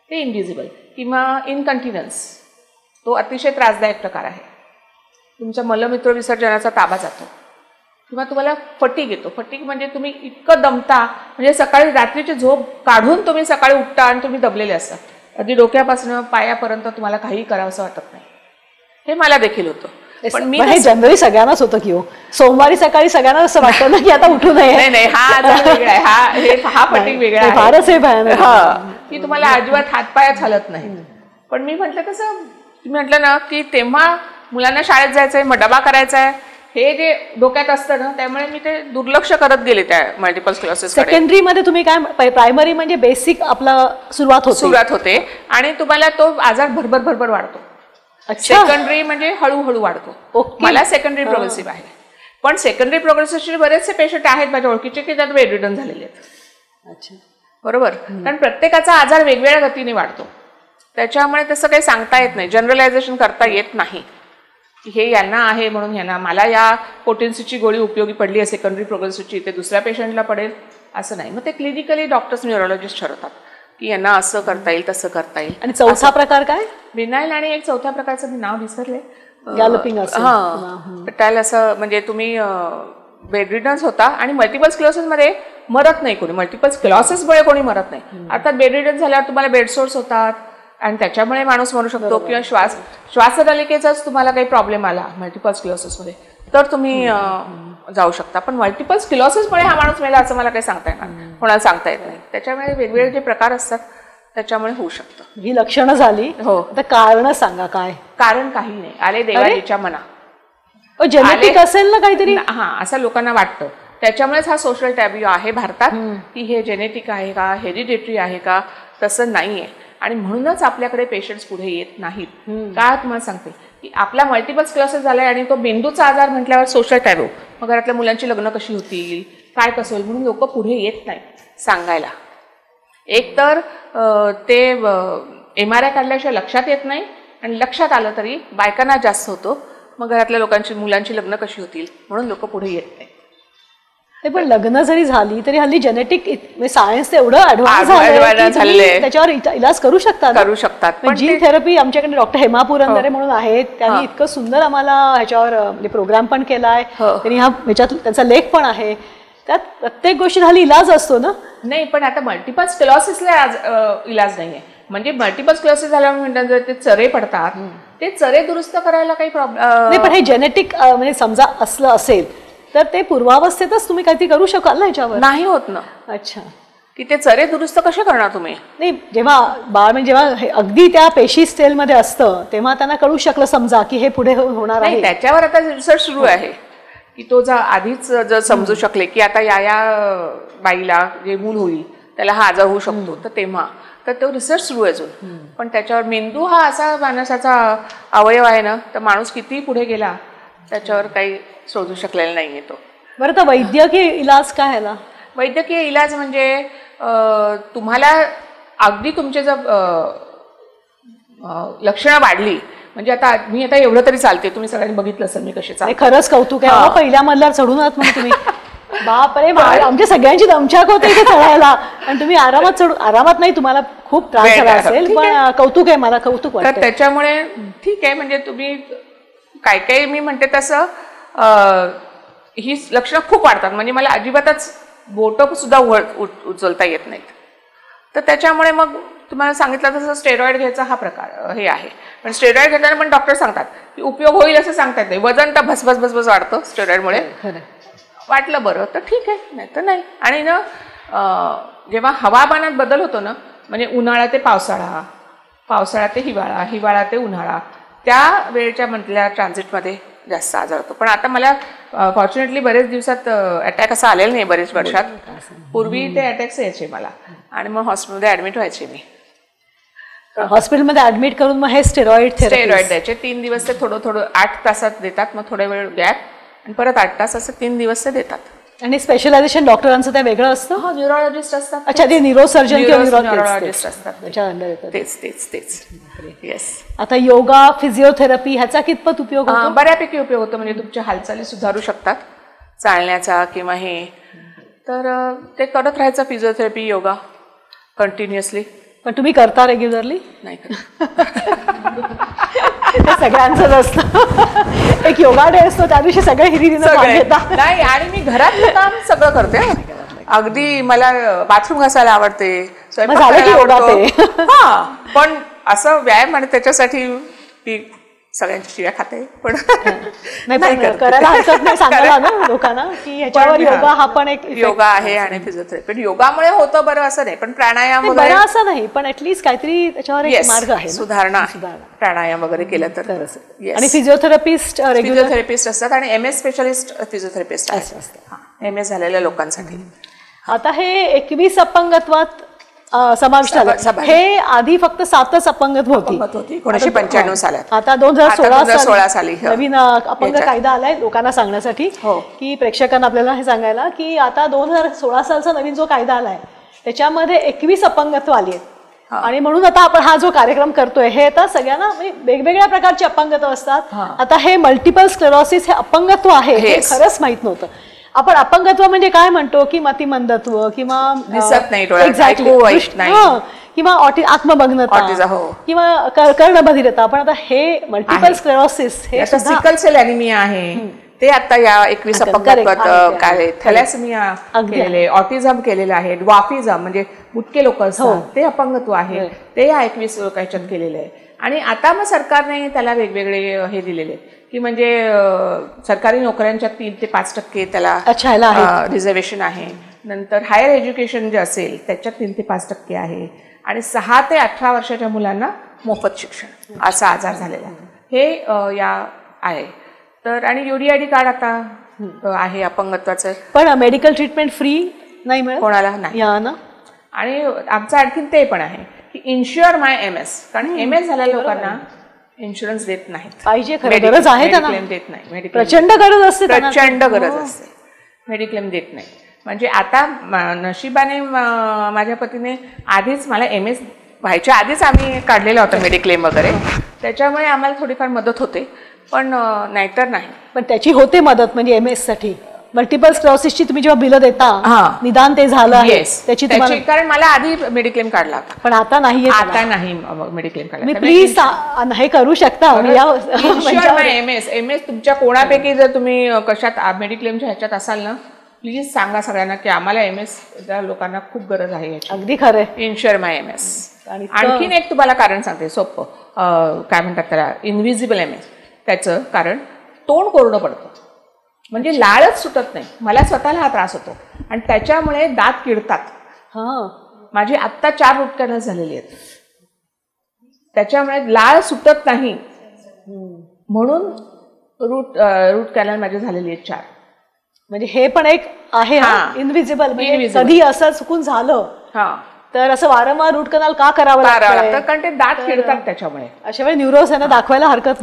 ते इनव्हिजिबल. किंवा इनकंटिन्युअन्स, तो अतिशय त्रासदायक प्रकार आहे. तुमच्या मलमूत्र विसर्जनाचा ताबा जातो. किंवा तुम्हाला फटीग येतो. फटीग म्हणजे तुम्ही इतकं दमता, म्हणजे सकाळी रात्रीची झोप काढून तुम्ही सकाळी उठता आणि तुम्ही दबलेले असता, अगदी डोक्यापासून पायापर्यंत तुम्हाला काही करावंसं वाटत नाही. हे मला देखील होतं. पण मी जनरली सगळ्यांनाच होतं की सोमवारी सकाळी सगळ्यांना असं वाटतं ना की आता उठू नये. नाही, हा वेगळा आहे, हा फटीग वेगळा आहे, फारच हे भयानक की तुम्हाला अजिबात हातपायच हलत नाही. पण मी म्हटलं कसं, तुम्ही म्हटलं ना की तेव्हा मुलांना शाळेत जायचंय, मग डबा करायचा आहे, हे जे डोक्यात असतं ना, त्यामुळे मी ते दुर्लक्ष करत गेले त्या मल्टिपल स्क्लेरोसिस. सेकंडरी मध्ये तुम्ही काय, प्रायमरी म्हणजे बेसिक आपला सुरुवात होते आणि तुम्हाला तो आजार भरभर वाढतो. सेकंडरी म्हणजे हळूहळू वाढतो. मला सेकंडरी प्रोग्रेसिव्ह आहे, पण सेकंडरी प्रोग्रेसिव्हचे बरेचसे पेशंट आहेत माझ्या ओळखीचे की त्यात बेडरिडन झालेले आहेत. बरोबर, कारण प्रत्येकाचा आजार वेगवेगळ्या गतीने वाढतो, त्याच्यामुळे तसं काही सांगता येत नाही, जनरलायझेशन करता येत नाही हे यांना आहे म्हणून यांना. मला या पोटेन्सीची गोळी उपयोगी पडली आहे सेकंडरी प्रोग्रेसिव्हची, ते दुसऱ्या पेशंटला पडेल असं नाही. मग ते क्लिनिकली डॉक्टर्स, न्यूरोलॉजिस्ट ठरवतात की यांना असं करता येईल, तसं करता येईल. आणि चौथा प्रकार काय? बिनाईल. आणि एक चौथ्या प्रकारचं मी नाव विसरले, गॅलोपिंग. त्याला असं म्हणजे तुम्ही बेडरिडन्स होता आणि मल्टिपल स्क्लेरोसिसमध्ये मरत नाही कोणी, मल्टिपल स्क्लेरोसिसमुळे कोणी मरत नाही. अर्थात बेडरिडन झाल्यावर तुम्हाला बेडसोर्स होतात आणि त्याच्यामुळे माणूस मरू शकतो. किंवा श्वासनलिकेचाच तुम्हाला काही प्रॉब्लेम आला मल्टिपल स्क्लेरोसिसमध्ये तर तुम्ही जाऊ शकता. पण मल्टिपल स्क्लेरोसिसमुळे हा माणूस मेला असं मला काही सांगता येणार, कोणाला सांगता येत नाही. त्याच्यामुळे वेगवेगळे जे प्रकार असतात त्याच्यामुळे होऊ शकतं. ही लक्षणं झाली, हो, तर कारण सांगा. काय कारण? काही नाही, आले देवाच्या मना. जेनेटिक असेल ना काहीतरी. हां, असं लोकांना वाटतं. त्याच्यामुळेच हा सोशल टॅब्यू आहे भारतात की हे जेनेटिक आहे का, हेरिडिटरी आहे का, तसं नाही आहे. आणि म्हणूनच आपल्याकडे पेशंट्स पुढे येत नाहीत. का तुम्हाला सांगते की आपला मल्टिपल स्क्लेरोसिस झालाय आणि तो मेंदूचा आजार म्हटल्यावर सोशल टॅब्यू, मग घरातल्या मुलांची लग्न कशी होतील, काय कसं होईल, म्हणून लोक पुढे येत नाहीत सांगायला. एक तर ते MRI काढल्याशिवाय लक्षात येत नाही, आणि लक्षात आलं तरी बायकांना जास्त होतो, मग घरातल्या लोकांची मुलांची लग्न कशी होतील, म्हणून लोक पुढे येत नाही. पण लग्न जरी झाली तरी हल्ली जेनेटिक सायन्स एवढं ॲडव्हान्स झालंय, त्याच्यावर इलाज करू शकतात. पण जीन थेरपी आमच्याकडे डॉक्टर हेमा पुरंदरे म्हणून आहेत, त्यांनी इतकं सुंदर आम्हाला ह्याच्यावर म्हणजे प्रोग्राम पण केलाय, त्यांनी ह्याच्यात त्यांचा लेख पण आहे. त्यात प्रत्येक गोष्टी झाली इलाज असतो ना. नाही, पण आता मल्टिपल स्क्लेरोसिसला इलाज नाहीये. म्हणजे मल्टिपल स्क्लेरोसिस झाल्यामुळे म्हणतात ते चरे पडतात, ते चरे दुरुस्त करायला काही प्रॉब्लेम नाही. पण हे जेनेटिक म्हणजे समजा असलं असेल तर ते पूर्वावस्थेतच तुम्ही काहीतरी करू शकाल ना ह्याच्यावर? नाही होत ना. अच्छा, की ते चरे दुरुस्त कसे करणार तुम्ही? नाही, जेव्हा बाळ म्हणजे जेव्हा अगदी त्या पेशी सेलमध्ये असतं तेव्हा त्यांना कळू शकलं समजा की हे पुढे होणार आहे. त्याच्यावर आता रिसर्च सुरू आहे की तो आधीच जर समजू शकले की आता या बाईला जे मूल होईल त्याला हा आजार होऊ शकतो, तर तेव्हा तर तो रिसर्च सुरू आहे अजून. पण त्याच्यावर मेंदू हा असा माणसाचा अवयव आहे ना, तर माणूस किती पुढे गेला त्याच्यावर काही शोधू शकलेला नाहीये तो. बरं, तर वैद्यकीय इलाज काय ह्याला? वैद्यकीय इलाज म्हणजे तुम्हाला अगदी तुमचे जर लक्षणं वाढली, म्हणजे आता मी आता एवढं तरी चालते, तुम्ही सगळ्यांनी बघितलं असेल मी कशी चालते. खरंच कौतुक आहे, पहिल्या मजल्यावर चढून आहात म्हणजे तुम्ही. बापरे, आमच्या सगळ्यांची दमछाक होते इथे चढायला, आणि तुम्ही आरामात नाही, तुम्हाला खूप त्रास झाला असेल, पण कौतुक आहे, मला कौतुक वाटतं. तर त्याच्यामुळे ठीक आहे, म्हणजे तुम्ही काय काय मी म्हणते तसं ही लक्षणं खूप वाढतात, म्हणजे मला अजिबातच बोटं सुद्धा उचलता येत नाहीत. तर त्याच्यामुळे मग तुम्हाला सांगितलं तसं स्टेरॉइड घ्यायचा हा प्रकार हे आहे. पण स्टेरॉइड घेताना पण डॉक्टर सांगतात की उपयोग होईल असं सांगतात नाही. वजन तर भसभस वाढतं स्टेरॉइडमुळे. वाटलं बरं तर ठीक आहे, नाही तर नाही. आणि ना जेव्हा हवामानात बदल होतो ना, म्हणजे उन्हाळा ते पावसाळा, पावसाळा ते हिवाळा, हिवाळा ते उन्हाळा, त्या वेळच्या मधल्या ट्रान्झिटमध्ये जास्त आजार होतो. पण आता मला फॉर्च्युनेटली बरेच दिवसात अटॅक असा आलेला नाही. बरेच वर्षात पूर्वी ते अटॅक्स यायचे मला, आणि मग हॉस्पिटलमध्ये ॲडमिट व्हायचे मी. हॉस्पिटलमध्ये ॲडमिट करून मग हे स्टेरॉइड द्यायचे. 3 दिवस ते थोडं 8 तासात देतात, मग थोडा वेळ गॅप, आणि परत 8 तास असं 3 दिवस ते देतात. आणि स्पेशलायझेशन डॉक्टरांचं त्या वेगळं असतं? हो, न्यूरोलॉजिस्ट असतात. अच्छा, ते न्यूरोसर्जन किंवा न्यूरोलॉजिस्ट असतात. तेच. येस. आता योगा, फिजिओथेरपी ह्याचा कितपत उपयोग होतो? बऱ्यापैकी उपयोग होतो. म्हणजे तुमच्या हालचाली सुधारू शकतात, चालण्याचा किंवा हे, तर ते करत राहायचं फिजिओथेरपी, योगा कंटिन्युअसली. पण तुम्ही करता रेग्युलरली? नाही करत. ते सगळ्यांचंच असतं. एक योगा डे असतो, त्या दिवशी सगळे हिरीरीनं नाही. आणि मी घरातलं काम सगळं करते. अगदी मला बाथरूम घासायला आवडते, स्वयंपाक करायला आवडतो. पण असं व्यायाम आणि त्याच्यासाठी ती सगळ्यांची शिव्या खाते. पण करायला हरकत नाही सांगायला ना लोकांना की ह्याच्यावर योगा हा पण एक योगा आहे आणि फिजिओथेरपी. पण योगामुळे होतं बरं असं नाही, पण प्राणायाम वगैरे असं नाही, पण ऍटलीस्ट काहीतरी त्याच्यावर एक मार्ग आहे, सुधारणा. प्राणायाम वगैरे केलं तर. आणि फिजिओथेरपिस्ट असतात, आणि MS स्पेशलिस्ट फिजिओथेरपिस्ट असतात, MS झालेल्या लोकांसाठी. आता हे 21 अपंगत्वात समाविष्ट झालं. हे आधी फक्त 7च अपंगत्व होती 1995 सालात. आता 2016 साली नवीन अपंग कायदा आलाय लोकांना सांगण्यासाठी, की प्रेक्षकांना आपल्याला हे सांगायला की आता 2016 सालचा नवीन जो कायदा आलाय त्याच्यामध्ये 21 अपंगत्व आली आहेत. आणि म्हणून आता आपण हा जो कार्यक्रम करतोय हे आता सगळ्यांना म्हणजे वेगवेगळ्या प्रकारचे अपंगत्व असतात. आता हे मल्टिपल स्क्लेरोसिस हे अपंगत्व आहे हे खरंच माहित नव्हतं. आपण अपंगत्व म्हणजे काय म्हणतो की मतिमंदत्व किंवा दिसत नाही, किंवा आत्मबग्नता किंवा कर्णबधिरता. पण आता हे मल्टिपल स्क्लेरोसिस हे सिकल सेल ॲनिमिया आहे, ते आता या 21 अपंगत्वात काय, थॅलेसेमिया केलेले, ऑटिझम केलेलं आहे, ड्वार्फिझम म्हणजे बुटके लोक असतात ते अपंगत्व आहे, ते या 21 ह्याच्यात केलेलं आहे. आणि आता मग सरकारने त्याला वेगवेगळे हे दिलेले की म्हणजे सरकारी नोकऱ्यांच्या 3 ते 5% त्याला रिझर्वेशन आहे. नंतर हायर एज्युकेशन जे असेल त्याच्यात 3 ते 5% आहे. आणि 6 ते 18 वर्षाच्या मुलांना मोफत शिक्षण असा आजार झालेला हे या आहे. तर आणि UDID कार्ड आता आहे अपंगत्वाचं. पण मेडिकल ट्रीटमेंट फ्री नाही मिळत कोणाला नाही या ना. आणि आमचं आणखीन ते पण आहे की इन्शुअर माय MS, कारण MS झालेल्या लोकांना इन्शुरन्स देत नाहीत. पाहिजे, खरं गरज आहे त्यांना. मेडिक्लेम देत नाही. प्रचंड गरज असते, प्रचंड गरज असते. मेडिक्लेम देत नाही. म्हणजे आता नशिबाने माझ्या पतीने आधीच मला MS व्हायच्या आधीच आम्ही काढलेला होता मेडिक्लेम वगैरे, त्याच्यामुळे आम्हाला थोडीफार मदत होते, पण नाहीतर नाही. पण त्याची होते मदत, म्हणजे MS साठी मल्टिपल स्क्लेरोसिसची तुम्ही जेव्हा बिलं देता निदान ते झालं आहे त्याची, कारण मला आधी मेडिक्लेम काढला होता, पण आता नाही. आता नाही मेडिक्लेम काढला. प्लीज हे करू शकता. MS तुमच्या कोणापैकी जर तुम्ही कशात मेडिक्लेमच्या ह्याच्यात असाल ना, प्लीज सांगा सगळ्यांना की आम्हाला MS लोकांना खूप गरज आहे. अगदी खरं. इन्शुअर माय MS. आणखीन एक तुम्हाला कारण सांगते सोपं, काय म्हणतात त्याला, इनव्हिजिबल MS. त्याचं कारण तोंड कोरडं पडतं, म्हणजे लाळच सुटत नाही. मला स्वतःला हा त्रास होतो आणि त्याच्यामुळे दात किडतात. माझी आत्ता 4 रूट कॅनल झालेली आहेत, त्याच्यामुळे लाळ सुटत नाही म्हणून रूट कॅनल माझी झालेली आहेत 4. म्हणजे हे पण एक आहे इनव्हिजिबल. कधी असं चुकून झालं तर असं वारंवार रूट कॅनल का करावं लागतं, कारण ते दात किडतात. त्याच्यामुळे अशा वेळी न्यूरोस यांना दाखवायला हरकत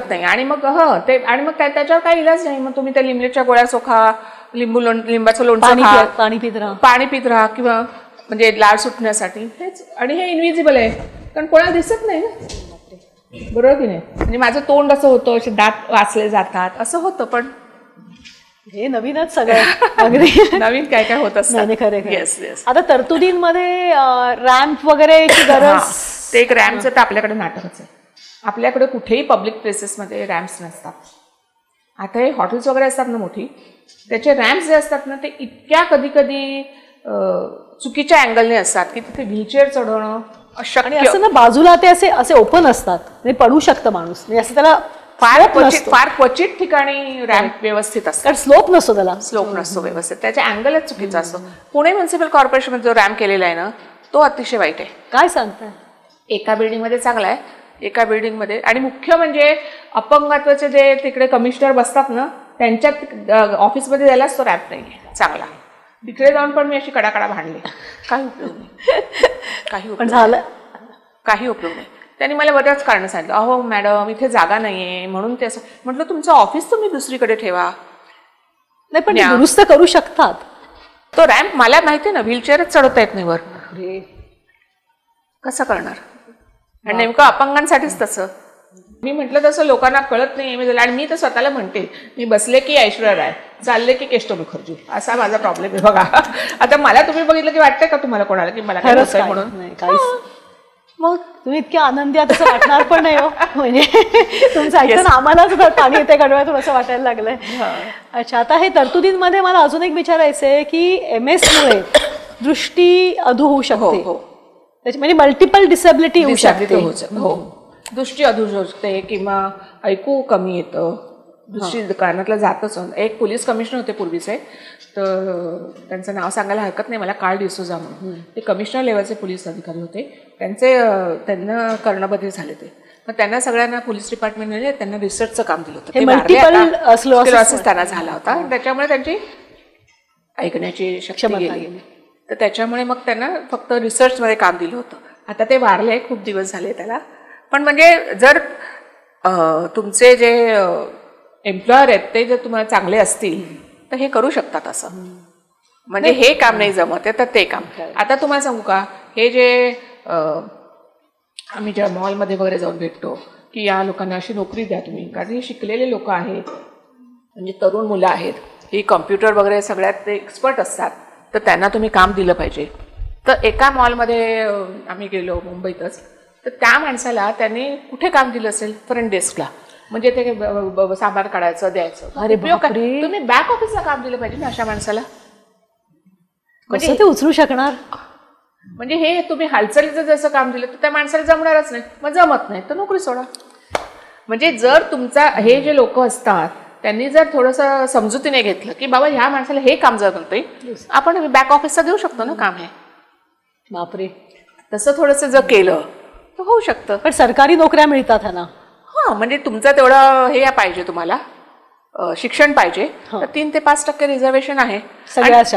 नाही. आणि मग त्याच्यावर काही इलाज नाही. मग तुम्ही त्या लिंबूच्या गोळ्या सोखा, लिंबाचं लोणचं, पाणी पित राहा, किंवा म्हणजे लाळ सुटण्यासाठी हेच. आणि हे इनव्हिजिबल आहे, कारण कोणाला दिसत नाही ना, बरोबर की नाही. म्हणजे माझं तोंड असं होतं, असे दात वाचले जातात, असं होतं. पण हे नवीनच सगळं, अगदी नवीन काय काय होत असतं. खरं. आता तरतुदींमध्ये रॅम्प वगैरे गरज, ते एक रॅम्पचं तर आपल्याकडे नाटकच आहे. आपल्याकडे कुठेही पब्लिक प्लेसेसमध्ये रॅम्प्स नसतात. आता हे हॉटेल्स वगैरे असतात ना मोठी, त्याचे रॅम्प्स जे असतात ना, ते इतक्या कधी कधी चुकीच्या अँगलने असतात की तिथे व्हीलचेअर चढवणं अशक्य. आणि असं ना बाजूला ते असे ओपन असतात, म्हणजे पडू शकतं माणूस, म्हणजे असं त्याला फार क्वचित ठिकाणी रॅम्प व्यवस्थित असतात. स्लोप नसतो, त्याला स्लोप नसतो व्यवस्थित, त्याचा अँगलच चुकीचा असतो. पुणे म्युन्सिपल कॉर्पोरेशनमध्ये जो रॅम्प केलेला आहे ना, तो अतिशय वाईट आहे. काय सांगताय? एका बिल्डिंगमध्ये चांगला आहे, एका बिल्डिंगमध्ये. आणि मुख्य म्हणजे अपंगत्वाचे जे तिकडे कमिशनर बसतात ना, त्यांच्यात ऑफिसमध्ये जायलाच तो रॅम्प नाही आहे चांगला. तिकडे जाऊन पण मी अशी कडाकडा भांडले, काही उपयोग नाही, काही उपयोग नाही. त्यांनी मला बऱ्याच कारणं सांगितलं. अहो मॅडम, इथे जागा नाहीये म्हणून ते असं. म्हटलं तुमचं ऑफिस तुम्ही दुसरीकडे ठेवा. नाही, पण दुरुस्त करू शकतात. तो रॅम्प मला माहिती ना, व्हीलचेअरच चढवता येत नाही वर, कसं करणार. आणि नेमकं अपंगांसाठीच तसं. मी म्हटलं तसं लोकांना कळत नाही. आणि मी तर स्वतःला म्हणते, मी बसले की ऐश्वर्या राय, चालले की केशव मुखर्जी, असा माझा प्रॉब्लेम आहे बघा. आता मला तुम्ही बघितलं की वाटतंय का तुम्हाला कोणाला की मला खरंच आहे म्हणून? मग तुम्ही इतक्या आनंदी आहात असं वाटणार पण नाही हो. म्हणजे तुमचं ऐकून आम्हालाच पाणी येते गडव्यातून असं वाटायला लागलंय. अच्छा, आता हे तरतुदींमध्ये मला अजून एक विचारायचं आहे की MS मुळे दृष्टी अधू होऊ शकते, त्याची म्हणजे मल्टिपल डिसेबिलिटी होऊ शकते. हो, दृष्टी अधू होऊ शकते, किंवा ऐकू कमी येतं, दृष्टी कानातलं जातच. एक पोलीस कमिशनर होते पूर्वीचे, तर त्यांचं नाव सांगायला हरकत नाही मला, कार्ल डिसोजा म्हणून. ते कमिशनर लेवलचे पोलीस अधिकारी होते. त्यांना कर्णबधिर झाले ते. मग त्यांना सगळ्यांना पोलीस डिपार्टमेंटने त्यांना रिसर्चचं काम दिलं होतं. स्क्लेरोसिस त्यांना झाला होता, त्याच्यामुळे त्यांची ऐकण्याची शक्ती गेली. तर त्याच्यामुळे मग त्यांना फक्त रिसर्चमध्ये काम दिलं होतं. आता ते वारले, खूप दिवस झाले त्याला. पण म्हणजे जर तुमचे जे एम्प्लॉयर आहेत ते जर तुम्हाला चांगले असतील तर हे करू शकतात असं. म्हणजे हे काम नाही जमत आहे तर ते काम. आता तुम्हाला सांगू का, हे जे आम्ही ज्या मॉलमध्ये वगैरे जाऊन भेटतो की या लोकांना अशी नोकरी द्या तुम्ही, कारण हे शिकलेले लोक आहेत, म्हणजे तरुण मुलं आहेत, ही कम्प्युटर वगैरे सगळ्यात ते एक्सपर्ट असतात, तर त्यांना तुम्ही काम दिलं पाहिजे. तर एका मॉलमध्ये आम्ही गेलो मुंबईतच, तर त्या माणसाला त्यांनी कुठे काम दिलं असेल, फ्रंट डेस्कला. म्हणजे ते सामान काढायचं द्यायचं. उपयोग काय, तुम्ही बॅक ऑफिसला काम दिलं पाहिजे ना अशा माणसाला. म्हणजे ते उचलू शकणार. म्हणजे हे तुम्ही हालचालीचं जसं काम दिलं तर त्या माणसाला जमणारच नाही. मग जमत नाही तर नोकरी सोडा. म्हणजे जर तुमचा हे जे लोक असतात त्यांनी जर थोडंसं समजुतीने घेतलं की बाबा ह्या माणसाला हे काम जमतंय, आपण बॅक ऑफिसला देऊ शकतो ना काम हे. बापरे, तसं थोडंसं जर केलं तर होऊ शकतं. पण सरकारी नोकऱ्या मिळतात ना. हां, म्हणजे तुमचं तेवढं हे पाहिजे तुम्हाला, शिक्षण पाहिजे तर 3 ते 5% रिझर्वेशन आहे सगळ्याच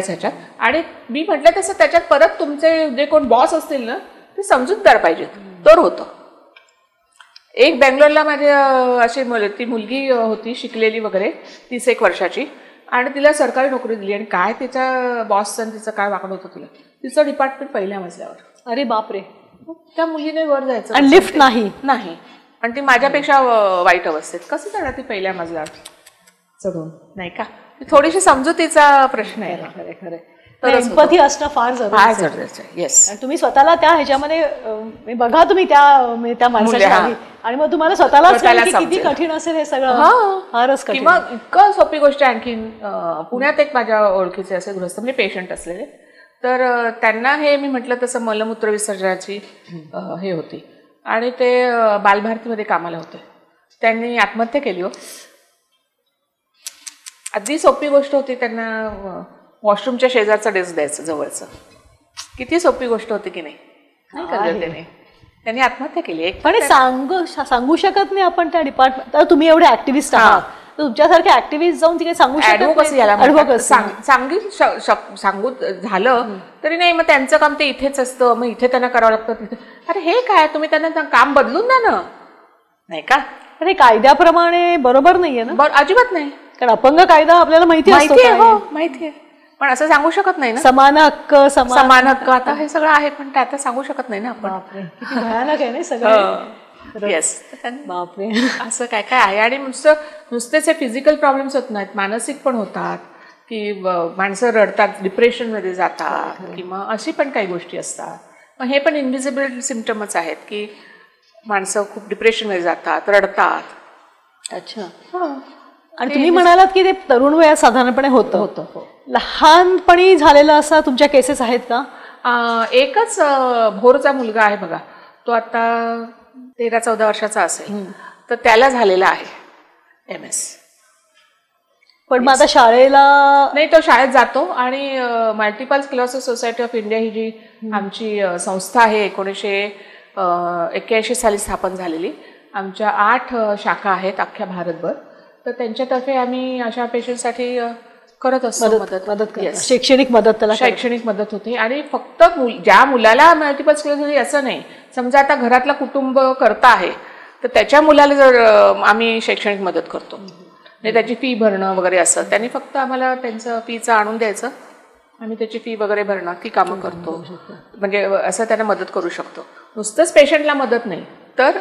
ह्याच्यात. आणि मी म्हटलं तसं त्याच्यात परत तुमचे जे कोण बॉस असतील ना ते समजूतदार पाहिजेत तर होतं. एक बँगलोरला माझे अशी ती मुलगी होती शिकलेली वगैरे 30 वर्षाची आणि तिला सरकारी नोकरी दिली आणि काय तिचा बॉसचं तिचं काय वागणं होतं तिला. तिचं डिपार्टमेंट पहिल्या मजल्यावर. अरे बापरे. त्या मुलीने वर जायचं आणि लिफ्ट नाही आणि ती माझ्यापेक्षा वाईट अवस्थेत कसं जाणार ती पहिल्या मजल्यावर चढून नाही का. थोडीशी समजुतीचा प्रश्न आहे. खरे एम्पॅथी असणं फार जरुरी आहे. येस. आणि तुम्ही स्वतःला त्या ह्याच्यामध्ये बघा तुम्ही त्या माणसाच्या आणि मग तुम्हाला स्वतःला किती कठीण असेल हे सगळं. फारच कठीण. किंवा इतकं सोपी गोष्ट आणखीन पुण्यात एक माझ्या ओळखीचे असे गृहस्थ म्हणजे पेशंट असलेले तर त्यांना हे मी म्हटलं तसं मलमूत्र विसर्जनाची हे होती आणि ते बालभारतीमध्ये कामाला होते. त्यांनी आत्महत्या केली हो. अगदी सोपी गोष्ट होती. त्यांना वॉशरूमच्या शेजारचं डेस्क द्यायचं जवळचं. किती सोपी गोष्ट होती की नाही करत त्याने. त्यांनी आत्महत्या केली. पण सांगू शकत नाही आपण त्या डिपार्टमेंट. तर तुम्ही एवढे ऍक्टिव्हिस्ट आहात तुमच्यासारखे ऍक्टिव्हिस्ट जाऊन तिथे सांगू सांगू झालं तरी नाही. मग त्यांचं काम ते इथेच असतं. मग इथे त्यांना करावं लागतं तिथे. अरे हे काय तुम्ही त्यांना काम बदलून द्या ना नाही का. अरे कायद्याप्रमाणे बरोबर नाहीये ना. अजिबात नाही. कारण अपंग कायदा आपल्याला माहिती आहे पण असं सांगू शकत नाही ना. समान हक्क आता हे सगळं आहे पण ते आता सांगू शकत नाही ना आपण. किती भयानक आहे ना सगळं. येस. बापरे. असं काय काय आहे. आणि नुसतेच हे फिजिकल प्रॉब्लेम्स होत नाहीत मानसिक पण होतात की माणसं रडतात डिप्रेशनमध्ये जातात किंवा अशी पण काही गोष्टी असतात. मग हे पण इनव्हिजिबल सिम्पटमच आहेत की माणसं खूप डिप्रेशनमध्ये जातात रडतात. अच्छा. आणि तुम्ही म्हणालात की ते तरुण वयात साधारणपणे होतं. लहानपणी झालेलं असं तुमच्या केसेस आहेत का. एकच भोरचा मुलगा आहे बघा तो आता 13-14 वर्षाचा असेल तर त्याला झालेला आहे MS. पण मग आता शाळेला नाही तो शाळेत जातो आणि multiple sclerosis society of India ही जी आमची संस्था आहे 1981 साली स्थापन झालेली. आमच्या 8 शाखा आहेत अख्ख्या भारतभर. तर त्यांच्यातर्फे आम्ही अशा पेशंटसाठी करत असतो मदत. शैक्षणिक मदत होते. आणि फक्त ज्या मुलाला मल्टिपल स्क्लेरोसिस असं नाही. समजा आता घरातला कुटुंब करता आहे तर त्याच्या मुलाला जर आम्ही शैक्षणिक मदत करतो म्हणजे त्याची फी भरणं वगैरे असं त्यांनी फक्त आम्हाला त्यांचं फीचं आणून द्यायचं आम्ही त्याची फी वगैरे भरणं ती कामं करतो. म्हणजे असं त्यांना मदत करू शकतो. नुसतंच पेशंटला मदत नाही तर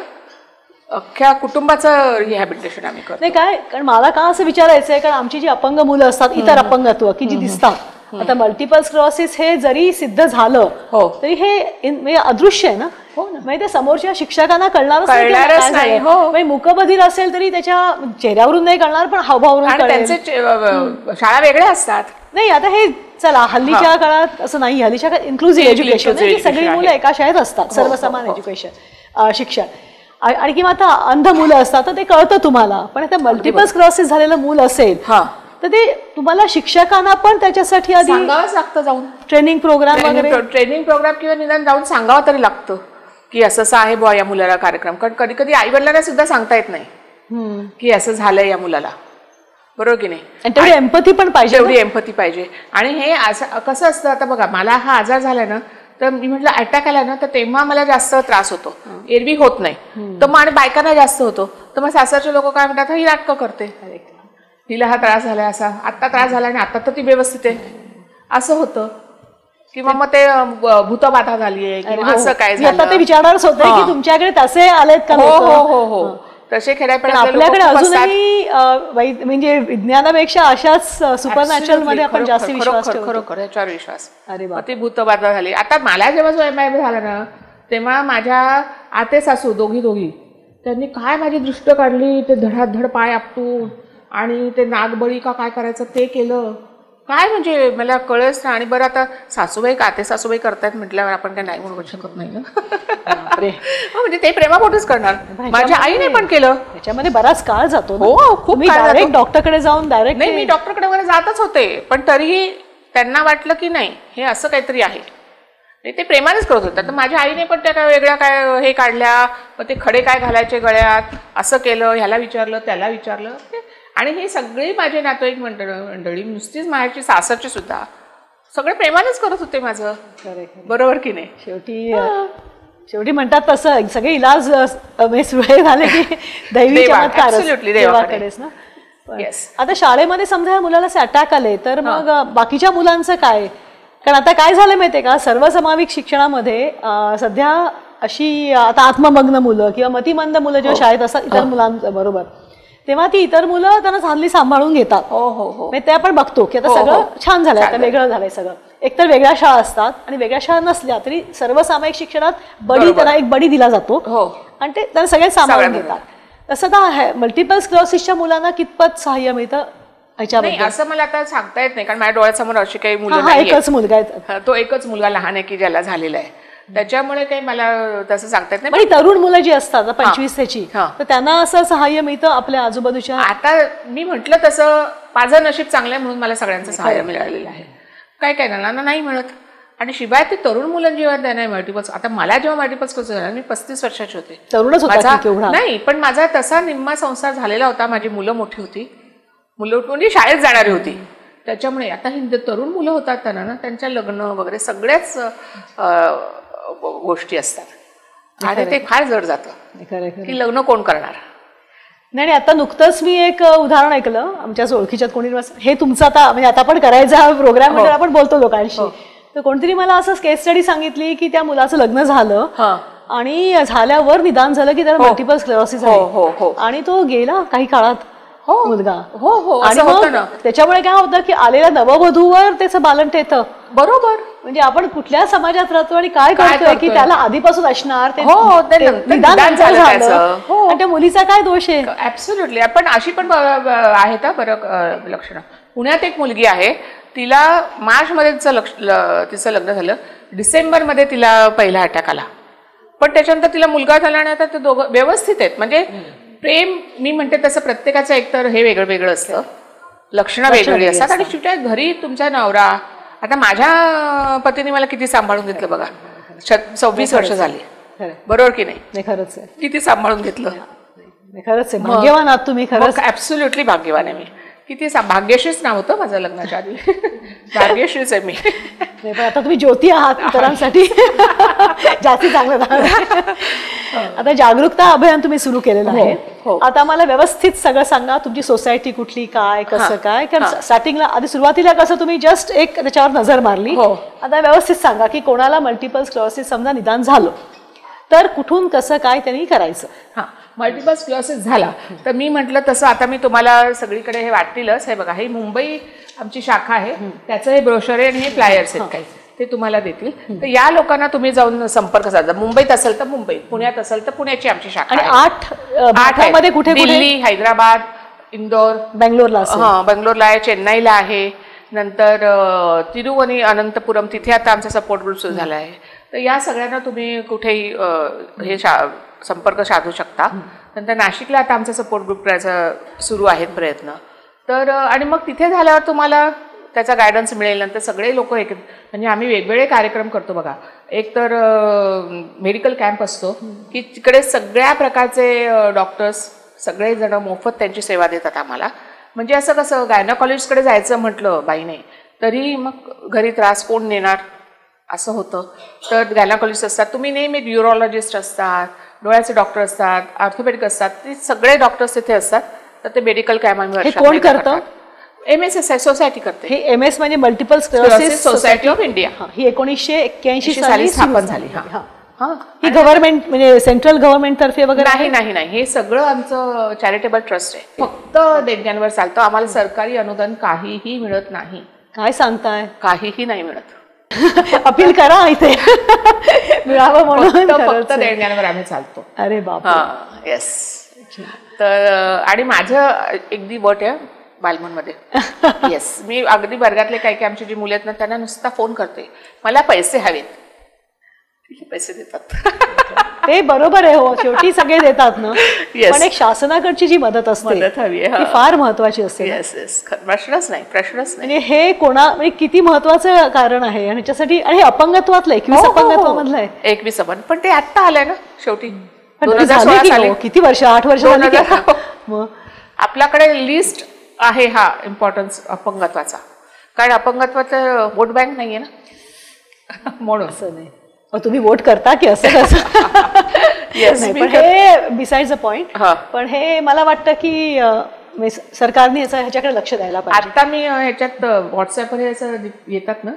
अख्ख्या कुटुंबाचं रिहॅबिलिटेशन आम्ही करतो. नाही काय कारण मला का असं विचारायचं आहे कारण आमची जी अपंग मुलं असतात इतर अपंगत्व की जी दिसतात आता मल्टिपल स्क्लेरोसिस हे जरी सिद्ध झालं तरी हे अदृश्य आहे ना. म्हणजे ते समोरच्या शिक्षकांना कळणारच नाही. मूकबधीर असेल तरी त्याच्या चेहऱ्यावरून नाही कळणार पण हावभावावरून त्यांचे शाळा वेगळ्या असतात. नाही आता हे चला हल्लीच्या काळात असं नाही. हल्लीच्या काळात इन्क्लुझिव्ह एज्युकेशन सगळी मुलं एका शाळेत असतात सर्वसमान एज्युकेशन शिक्षण. आणि किंवा आता अंध मुलं असतात तर ते कळतं तुम्हाला. पण आता मल्टिपल स्क्लेरोसिस झालेलं मूल असेल तर ते तुम्हाला शिक्षकांना पण त्याच्यासाठी आधी सांगावंच लागतं जाऊन ट्रेनिंग प्रोग्राम किंवा निदान जाऊन सांगावं तरी लागतं की असं आहे बुवा या मुलाला कार्यक्रम. कारण कधी कधी आई वडिलांना सुद्धा सांगता येत नाही की असं झालंय या मुलाला. बरोबर की नाही. तेवढी एम्पॅथी पण पाहिजे. तेवढी एम्पॅथी पाहिजे. आणि हे असं कसं असतं आता बघा मला हा आजार झालाय ना तर मी म्हटलं अटॅक आला ना तर तेव्हा मला जास्त त्रास होतो. एरवी होत नाही तर मग आणि बायकांना जास्त होतो. तर मग सासरचे लोक काय म्हणतात ही नाटकं करते हिला हा त्रास झालाय असा आत्ता त्रास झाला आणि आता तर ती व्यवस्थित आहे असं होतं. किंवा मग ते भूतबाधा झालीये किंवा असं काय झालं ते विचारणारच होते की तुमच्याकडे तसे आलेत का. हो तसे खेड्यापड्यात आपल्याकडे अजूनही म्हणजे विज्ञानापेक्षा अशाच सुपरनॅचरल मध्ये आपण जास्त विश्वास खरोखर याच्यावर विश्वास. अरे ती भूतबाधा झाली. आता मला जेव्हा MIB झाला ना तेव्हा माझ्या आते सासू दोघी त्यांनी काय माझी दृष्ट काढली. ते धडाधड पाय आपटून आणि ते नागबळी का काय करायचं ते केलं. काय म्हणजे मला कळच ना. आणि बरं आता सासूबाई आते सासूबाई करतायत म्हटल्यावर आपण काय नाही म्हणू शकत नाही ना. म्हणजे ते प्रेमापोटीच करणार. माझ्या आईने पण केलं. त्याच्यामध्ये बराच काळ जातो. खूप डायरेक्ट डॉक्टरकडे जाऊन डायरेक्ट नाही मी डॉक्टरकडे वगैरे जातच होते पण तरीही त्यांना वाटलं की नाही हे असं काहीतरी आहे. ते प्रेमानेच करत होतं. तर माझ्या आईने पण त्या काय वेगळ्या काय हे काढल्या मग ते खडे काय घालायचे गळ्यात असं केलं ह्याला विचारलं त्याला विचारलं. आणि हे सगळे माझे नातेवाईक मंडळी नुसतीच माहेरची सासरची सुद्धा सगळे प्रेमानेच करत होते माझं. बरोबर की नाही. शेवटी म्हणतात तसं सगळे इलाज सुळे झाले की दैवी चमत्कारच ना. आता शाळेमध्ये समजा या मुलाला अटॅक आले तर मग बाकीच्या मुलांचं काय? कारण आता काय झालं माहितीये का, सर्वसमावेश शिक्षणामध्ये सध्या अशी आता आत्ममग्न मुलं किंवा मतिमंद मुलं जेव्हा शाळेत असतात इतर मुलांबरोबर, तेव्हा ती इतर मुलं त्यांना हल्ली सांभाळून घेतात. ते आपण बघतो की आता सगळं छान झालंय, आता वेगळं झालंय सगळं. एकतर वेगळ्या शाळा असतात आणि वेगळ्या शाळा नसल्या तरी सर्वसामायिक शिक्षणात त्यांना एक बडी दिला जातो आणि ते त्यांना सगळे सांभाळून घेतात. तसं तर मल्टिपल स्क्लेरोसिसच्या मुलांना कितपत सहाय्य मिळतं ह्याच्यामध्ये असं मला आता सांगता येत नाही, कारण माझ्या डोळ्यासमोर अशी काही मुलं एकच मुलगा आहे, तो एकच मुलगा लहान आहे की ज्याला झालेला आहे, त्याच्यामुळे काही मला तसं सांगता येत नाही. पण तरुण मुलं जी असतात 25 तर त्यांना असं सहाय्य मिळतं आपल्या आजूबाजूच्या. आता मी म्हटलं तसं माझं नशीब चांगलं आहे म्हणून मला सगळ्यांचं सहाय्य मिळालेलं आहे. काय काय जणांना नाही मिळत. आणि शिवाय ते तरुण मुलं जेव्हा त्यांना मल्टिपल्स, आता मला जेव्हा मल्टिपल्स स्क्लेरोसिस झाला मी 35 वर्षाची होते. तरुणच होता नाही, पण माझा तसा निम्मा संसार झालेला होता. माझी मुलं मोठी होती, मुलं म्हणजे शाळेत जाणारी होती. त्याच्यामुळे आता ही तरुण मुलं होतात त्यांना ना त्यांच्या लग्न वगैरे सगळ्याच गोष्टी असतात आणि ते फार जड जातं की लग्न कोण करणार. नाही, आता नुकतंच मी एक उदाहरण ऐकलं आमच्याच ओळखीच्यात कोणी, हे तुमचं आता म्हणजे आता पण करायचा प्रोग्राम म्हणजे आपण बोलतो लोकांशी, तर कोणतरी मला असं केस स्टडी सांगितली की त्या मुलाचं लग्न झालं आणि झाल्यावर निदान झालं की त्याला मल्टिपल स्क्लेरोसिस आहे आणि तो गेला काही काळात मुलगा. आणि मग त्याच्यामुळे काय होतं की आलेल्या नववधूवर त्याचं बालंट येतं. बरोबर. म्हणजे आपण कुठल्या समाजात राहतो आणि काय करतोय की त्याला आधीपासून असणार निदान झालं आणि त्या मुलीचा काय दोष आहे. ऍब्सोल्युटली. आपण अशी पण आहेत बरं लक्षणं. पुण्यात एक मुलगी आहे, तिला मार्चमध्ये तिचं लग्न झालं, डिसेंबरमध्ये तिला पहिला अटॅक आला, पण त्याच्यानंतर तिला मुलगा झाला आणि आता ते दोघं व्यवस्थित आहेत. म्हणजे प्रेम मी म्हणते तसं प्रत्येकाचं एकतर हे वेगळं वेगळं असतं, लक्षणं वेगवेगळी असतात. आणि शेवटी घरी तुमचा नवरा, आता माझ्या पतीने मला किती सांभाळून घेतलं बघा, 26 वर्ष झाली. बरोबर की नाही. खरंच आहे, किती सांभाळून घेतलं. खरंच आहे, भाग्यवान आहात तुम्ही. खरंच ऍब्सोल्युटली भाग्यवान आहे मी. किती भाग्यश्रीच नाव होतं माझं लग्नाच्या आधी. भाग्यश्रीच आहे मी. पण आता तुम्ही ज्योती आहात इतरांसाठी, जास्ती चांगलं. आता जागरूकता अभियान तुम्ही सुरू केलेलं आहे. आता मला व्यवस्थित सगळं सांगा, तुमची सोसायटी कुठली, काय कसं काय. कारण स्टार्टिंगला आधी सुरुवातीला कसं तुम्ही जस्ट एक त्याच्यावर नजर मारली. आता व्यवस्थित सांगा की कोणाला मल्टिपल स्क्लेरोसिस समजा निदान झालं तर कुठून कसं काय त्यांनी करायचं. मल्टिपल स्क्लेरोसिस झाला तर मी म्हटलं तसं आता मी तुम्हाला सगळीकडे हे वाटतीलच. हे बघा, ही मुंबई आमची शाखा आहे, त्याचं हे ब्रोशर आहे आणि हे फ्लायर्स आहेत काही, ते तुम्हाला देतील. तर या लोकांना तुम्ही जाऊन संपर्क साधा. मुंबईत असेल तर मुंबई, पुण्यात असेल तर पुण्याची आमची शाखा आहे. 8 मध्ये कुठे? दिल्ली, हैदराबाद, इंदोर, बेंगलोरला. बेंगलोरला आहे, चेन्नईला आहे, नंतर तिरुवनंतपुरम, तिथे आता आमचा सपोर्ट ग्रुप सुरू झाला आहे. तर या सगळ्यांना तुम्ही कुठेही हे संपर्क साधू शकता. नंतर नाशिकला आता आमचा सपोर्ट ग्रुप करायचा सुरू आहेत प्रयत्न. तर आणि मग तिथे झाल्यावर तुम्हाला त्याचा गायडन्स मिळेल. नंतर सगळे लोक म्हणजे आम्ही वेगवेगळे कार्यक्रम करतो बघा. एक तर मेडिकल कॅम्प असतो की तिकडे सगळ्या प्रकारचे डॉक्टर्स सगळेजण मोफत त्यांची सेवा देतात आम्हाला. म्हणजे असं कसं गायनाकॉलॉजिस्टकडे जायचं म्हटलं बाईने तरी मग घरी त्रास कोण नेणार असं होतं. तर गायनाकॉलॉजिस्ट असतात, तुम्ही नेहमी न्यूरोलॉजिस्ट असतात, डोळ्याचे डॉक्टर असतात, ऑर्थोपेडिक असतात, ते सगळे डॉक्टर्स तिथे असतात. तर ते मेडिकल कॅम्प आम्ही कोण करतं? MSSI सोसायटी करते. हे MS म्हणजे multiple sclerosis society of India. ही 1981 साली स्थापन झाली. ही गव्हर्नमेंट म्हणजे सेंट्रल गव्हर्नमेंट तर्फे वगैरे नाही, हे सगळं आमचं चॅरिटेबल ट्रस्ट आहे. फक्त देणग्यांवर चालतं. आम्हाला सरकारी अनुदान काहीही मिळत नाही. काय सांगताय? काहीही नाही मिळत. अपील करा इथे मिळावं म्हणून. फक्त देणग्यांवर आम्ही चालतो. अरे बाप. येस. तर आणि माझं अगदी वट आहे बालमनमध्ये. येस, मी अगदी वर्गातले काही आमची जी मुलं आहेत ना त्यांना नुसता फोन करते, मला पैसे हवेत. पैसे देतात. ते बरोबर आहे. हो, शेवटी सगळे देतात ना. पण एक शासनाकडची जी मदत असते मदत हवी आहे, ती फार महत्वाची असते. येस, प्रश्नच नाही. म्हणजे हे म्हणजे किती महत्वाचं कारण आहे. आणि त्याच्यासाठी आणि हे अपंगत्वातलं 21 अपंगत्वामधलं आहे. 21 अपंग, पण ते आत्ता आलंय ना शेवटी. किती वर्ष? 8 वर्ष झाली. आपल्याकडे लिस्ट आहे हा इम्पॉर्टन्स अपंगत्वाचा, कारण अपंगत्वाचं वोट बँक नाही आहे ना म्हणून. असं नाही तुम्ही वोट करता की असं कसं पण हे बिसाइड्स द पॉइंट. पण हे मला वाटतं की सरकारने ह्याच्याकडे लक्ष द्यायला पाहिजे. आता मी ह्याच्यात व्हॉट्सअपवर याचं येतात ना,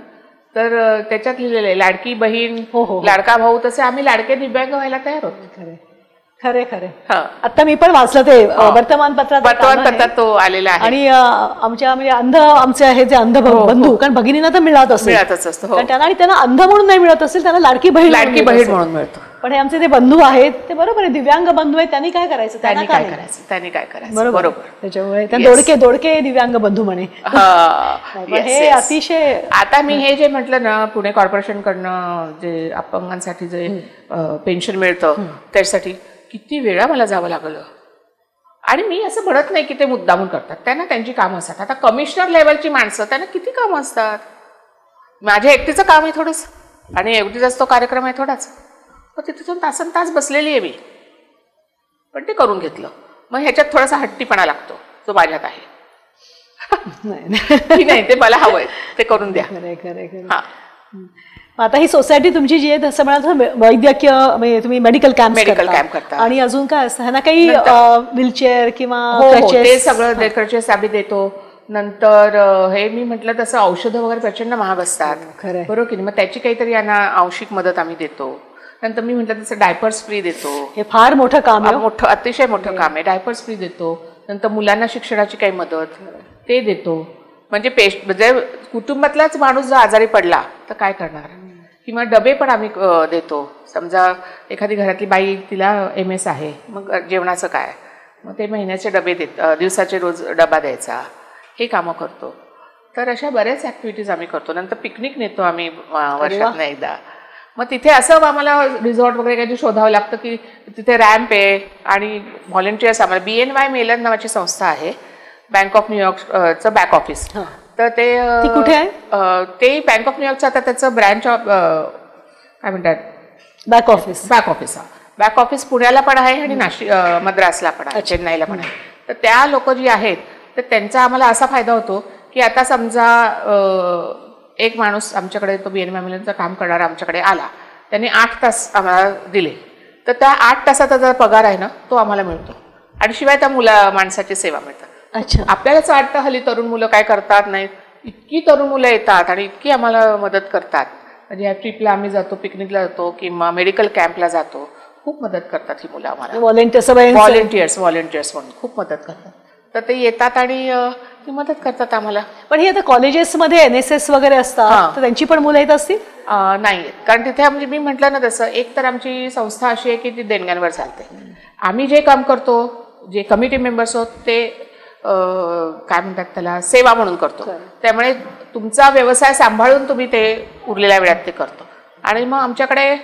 तर त्याच्यात लिहिलेलं आहे लाडकी बहीण लाडका भाऊ, तसे आम्ही लाडके दिव्यांग व्हायला तयार होतो. खरे खरे. आता मी पण वाचलं ते वर्तमानपत्रात तो आलेला आहे. आणि आमच्या म्हणजे अंध आमचे आहे जे अंध बंधू, कारण भगिनींना तर मिळतच असतं आणि त्यांना अंध म्हणून नाही मिळत असेल, त्यांना लाडकी बहीण म्हणून मिळतं. पण हे आमचे जे बंधू आहेत ते बरोबर आहे, दिव्यांग बंधू आहेत, त्यांनी काय करायचं, त्यांनी काय करायचं बरोबर. त्याच्यामुळे दोडके दिव्यांग बंधू म्हणे. हे अतिशय. आता मी हे जे म्हटलं ना, पुणे कॉर्पोरेशन कडनं जे अपंगांसाठी जे पेन्शन मिळतं त्यासाठी किती वेळा मला जावं लागलं. आणि मी असं म्हणत नाही की ते मुद्दामून करतात, त्यांना त्यांची कामं असतात. आता कमिशनर लेवलची माणसं, त्यांना किती कामं असतात. माझ्या एकटीचं काम आहे थोडंच, आणि एकटीचाच तो कार्यक्रम आहे थोडाच. मग तिथे जाऊन तासन-तास बसलेली आहे मी, पण ते करून घेतलं. मग ह्याच्यात थोडासा हट्टीपणा लागतो जो माझ्यात आहे. नाही ते मला हवंय, ते करून द्या. हा. आता ही सोसायटी तुमची जी आहे तसं म्हणाल वैद्यकीय म्हणजे तुम्ही मेडिकल कॅम्प करता, आणि अजून काय असतं ह्यांना काही व्हीलचेअर किंवा ते सगळं क्रचेस आम्ही देतो. नंतर हे मी म्हटलं तसं औषधं वगैरे प्रचंड महाग असतात, बरोबर की नाही, मग त्याची काहीतरी यांना आंशिक मदत आम्ही देतो. नंतर मी म्हटलं तसं डायपर्स फ्री देतो. हे फार मोठं काम आहे, अतिशय मोठं काम आहे. डायपर्स फ्री देतो. नंतर मुलांना शिक्षणाची काही मदत ते देतो. म्हणजे कुटुंबातलाच माणूस जर आजारी पडला तर काय करणार, किंवा डबे पण आम्ही देतो. समजा एखादी घरातली बाई, तिला MS आहे, मग जेवणाचं काय, मग ते महिन्याचे डबे दिवसाचे रोज डबा द्यायचा, हे कामं करतो. तर अशा बऱ्याच ॲक्टिव्हिटीज आम्ही करतो. नंतर पिकनिक नेतो आम्ही वर्षातनं एकदा. मग तिथे असं आम्हाला रिसॉर्ट वगैरे काही शोधावं लागतं की तिथे रॅम्प आहे, आणि व्हॉलेंटियर्स आम्हाला BNY मेलन नावाची संस्था आहे, बँक ऑफ न्यूयॉर्कचं बॅक ऑफिस. तर ते कुठे आहे? ते बँक ऑफ न्यूयॉर्कचं आता त्याचं ब्रँच ऑफ काय म्हणतात बॅक ऑफिस पुण्याला पण आहे, आणि मद्रासला पण आहे, चेन्नईला पण आहे. तर त्या लोक जी आहेत तर त्यांचा आम्हाला असा फायदा होतो की आता समजा एक माणूस आमच्याकडे तो BNY मेलनचं काम करणारा आमच्याकडे आला, त्यांनी 8 तास आम्हाला दिले, तर त्या 8 तासाचा जो पगार आहे ना तो आम्हाला मिळतो, आणि शिवाय त्या माणसाची सेवा मिळतात. अच्छा. आपल्यालाच वाटतं हल्ली तरुण मुलं काय करतात नाही, इतकी तरुण मुलं येतात आणि इतकी आम्हाला मदत करतात. म्हणजे या ट्रिपला आम्ही जातो, पिकनिकला जातो किंवा मेडिकल कॅम्पला जातो, खूप मदत करतात ही मुलं आम्हाला. व्हॉलेंटियर्स म्हणून खूप मदत करतात. तर ते येतात आणि ती मदत करतात आम्हाला. पण ही आता कॉलेजेसमध्ये NSS वगैरे असतात, तर त्यांची पण मुलं येत असतील? नाही, कारण तिथे म्हणजे मी म्हटलं ना तसं, एक तर आमची संस्था अशी आहे की ती देणग्यांवर चालते. आम्ही जे काम करतो, जे कमिटी मेंबर्स आहोत ते काय म्हणतात त्याला, सेवा म्हणून करतो. त्यामुळे तुमचा व्यवसाय सांभाळून तुम्ही ते उरलेल्या वेळात ते करतो. आणि मग आमच्याकडे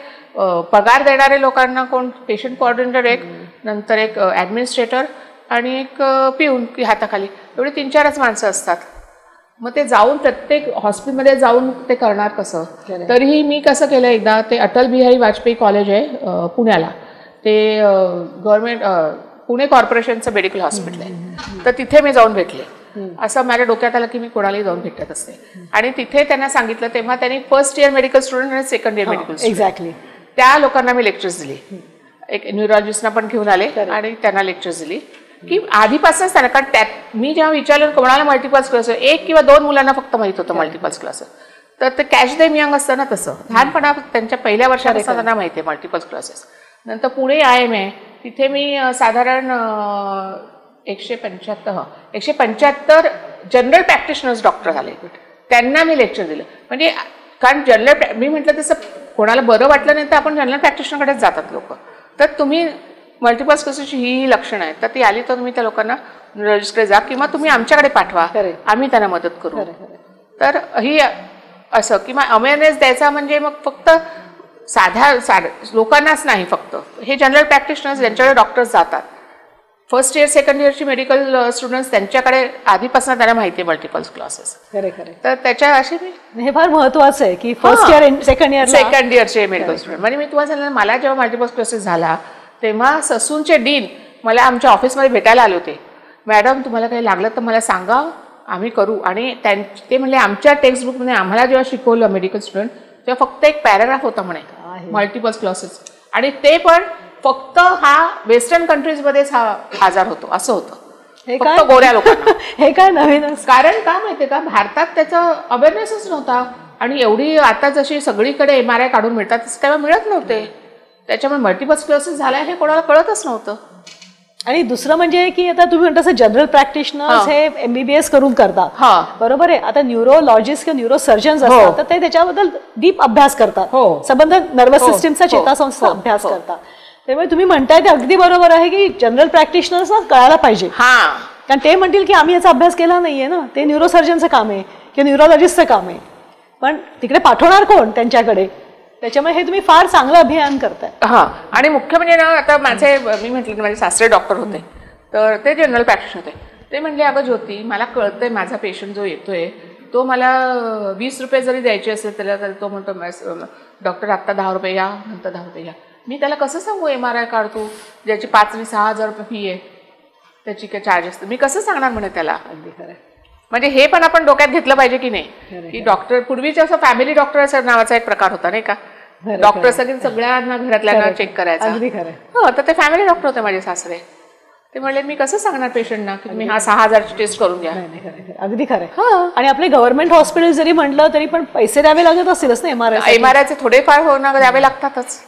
पगार देणारे लोकांना कोण, पेशंट कोऑर्डिनेटर एक, नंतर एक ॲडमिनिस्ट्रेटर आणि एक पिऊन की हाताखाली, एवढी 3-4च माणसं असतात. मग ते जाऊन प्रत्येक हॉस्पिटलमध्ये जाऊन ते करणार कसं. तरीही मी कसं केलं, एकदा ते अटल बिहारी वाजपेयी कॉलेज आहे पुण्याला, ते गव्हर्नमेंट पुणे कॉर्पोरेशनचं मेडिकल हॉस्पिटल आहे, तर तिथे मी जाऊन भेटले. असं माझ्या डोक्यात आलं की मी कोणालाही जाऊन भेटत असते. आणि तिथे त्यांना सांगितलं, तेव्हा त्यांनी फर्स्ट इयर मेडिकल स्टुडंट आणि सेकंड इयर मेडिकल एक्झॅक्टली त्या लोकांना मी लेक्चर्स दिली. एक न्यूरोलॉजिस्टना पण घेऊन आले आणि त्यांना लेक्चर्स दिली की आधीपासूनच त्यांना, कारण त्यात मी जेव्हा विचारलं कोणाला मल्टिपल स्क्लेरोसिस, 1 किंवा 2 मुलांना फक्त माहीत होतं मल्टिपल स्क्लेरोसिस. तर ते कॅच देम यंग असतं ना, तसं लहानपणा त्यांच्या पहिल्या वर्षात त्यांना माहिती आहे मल्टिपल स्क्लेरोसिस. नंतर पुणे IIM आहे, तिथे मी साधारण 175 जनरल प्रॅक्टिशनर्स डॉक्टर झाले, त्यांना मी लेक्चर दिलं. म्हणजे कारण मी म्हटलं तसं कोणाला बरं वाटलं नाही तर आपण जनरल प्रॅक्टिशनरकडेच जातात लोक. तर तुम्ही मल्टिपल स्क्लेरोसिसची ही लक्षणं आहेत, तर ती आली तर तुम्ही त्या लोकांना न्यूरोलॉजिस्टकडे जा किंवा तुम्ही आमच्याकडे पाठवा, आम्ही त्यांना मदत करू. तर ही असं किंवा अवेअरनेस द्यायचा म्हणजे मग फक्त साध्या लोकांनाच नाही, फक्त हे जनरल प्रॅक्टिशनर्स ज्यांच्याकडे डॉक्टर्स जातात, फर्स्ट इयर सेकंड इयरची मेडिकल स्टुडंट्स, त्यांच्याकडे आधीपासून त्यांना माहिती आहे मल्टिपल स्क्लेरोसिस. तर त्याच्या असे हे फार महत्वाचं आहे की फर्स्ट इयर सेकंड इयरचे मेडिकल स्टुडंट. म्हणजे मी तुम्हाला सांगितलं, मला जेव्हा मल्टिपल स्क्लेरोसिस झाला तेव्हा ससूनचे डीन मला आमच्या ऑफिसमध्ये भेटायला आले होते मॅडम तुम्हाला काही लागलं तर मला सांगा, आम्ही करू. आणि ते म्हणले आमच्या टेक्स्टबुकमध्ये आम्हाला जेव्हा शिकवलं मेडिकल स्टुडंट तेव्हा फक्त एक पॅराग्राफ होता म्हणे मल्टिपल स्क्लेरोसिस, आणि ते पण फक्त हा वेस्टर्न कंट्रीजमध्येच हा आजार होतो असं होतं, फक्त गोऱ्या लोकांना. हे काय नवीन? कारण का माहितीये का, भारतात त्याचा अवेअरनेसच नव्हता. आणि एवढी आता जशी सगळीकडे MRI काढून मिळतात तसं तेव्हा मिळत नव्हते, त्याच्यामुळे मल्टिपल स्क्लेरोसिस झालाय हे कोणाला कळतच नव्हतं. आणि दुसरं म्हणजे की आता तुम्ही म्हणता जनरल प्रॅक्टिशनर्स हे MBBS करून करतात, बरोबर आहे. आता न्यूरोलॉजिस्ट किंवा न्यूरोसर्जन्स असतात तर ते त्याच्याबद्दल डीप अभ्यास करतात, संबंध नर्वस सिस्टीमचा चेतासंस्था अभ्यास करतात. त्यामुळे तुम्ही म्हणताय ते अगदी बरोबर आहे की जनरल प्रॅक्टिशनर्सना कळायला पाहिजे, कारण ते म्हणतील की आम्ही याचा अभ्यास केला नाहीये ना, ते न्यूरोसर्जनचं काम आहे किंवा न्यूरोलॉजिस्टचं काम आहे, पण तिकडे पाठवणार कोण त्यांच्याकडे. त्याच्यामुळे हे तुम्ही फार चांगलं अभियान करताय. आणि मुख्य म्हणजे ना, आता मी म्हटलं माझे सासरे डॉक्टर होते तर ते जनरल प्रॅक्टिशनर होते. ते म्हणले अगं ज्योती, मला कळतंय माझा पेशंट जो येतोय तो मला 20 रुपये जरी द्यायचे असेल त्याला, तरी तो म्हणतो डॉक्टर आत्ता 10 रुपये घ्या, नंतर 10 रुपये घ्या. मी त्याला कसं सांगू MRI काढतो ज्याची 5 आणि 6,000 रुपये फी आहे, त्याची काय चार्जेस, मी कसं सांगणार म्हणे त्याला. अगदी खरं. म्हणजे हे पण आपण डोक्यात घेतलं पाहिजे की नाही, की डॉक्टर पूर्वीचं असं फॅमिली डॉक्टर नावाचा एक प्रकार होता नाही का, डॉक्टर सगळ्यांना घरातल्या चेक करायचा. हो, तर ते फॅमिली डॉक्टर होते माझे सासरे. ते म्हणले मी कसं सांगणार पेशंटना की तुम्ही 6,000ची टेस्ट करून घ्या. अगदी खरं. आणि आपले गव्हर्नमेंट हॉस्पिटल जरी म्हटलं तरी पण पैसे द्यावे लागत असतीलच ना MRI थोडेफार होणार द्यावे लागतातच.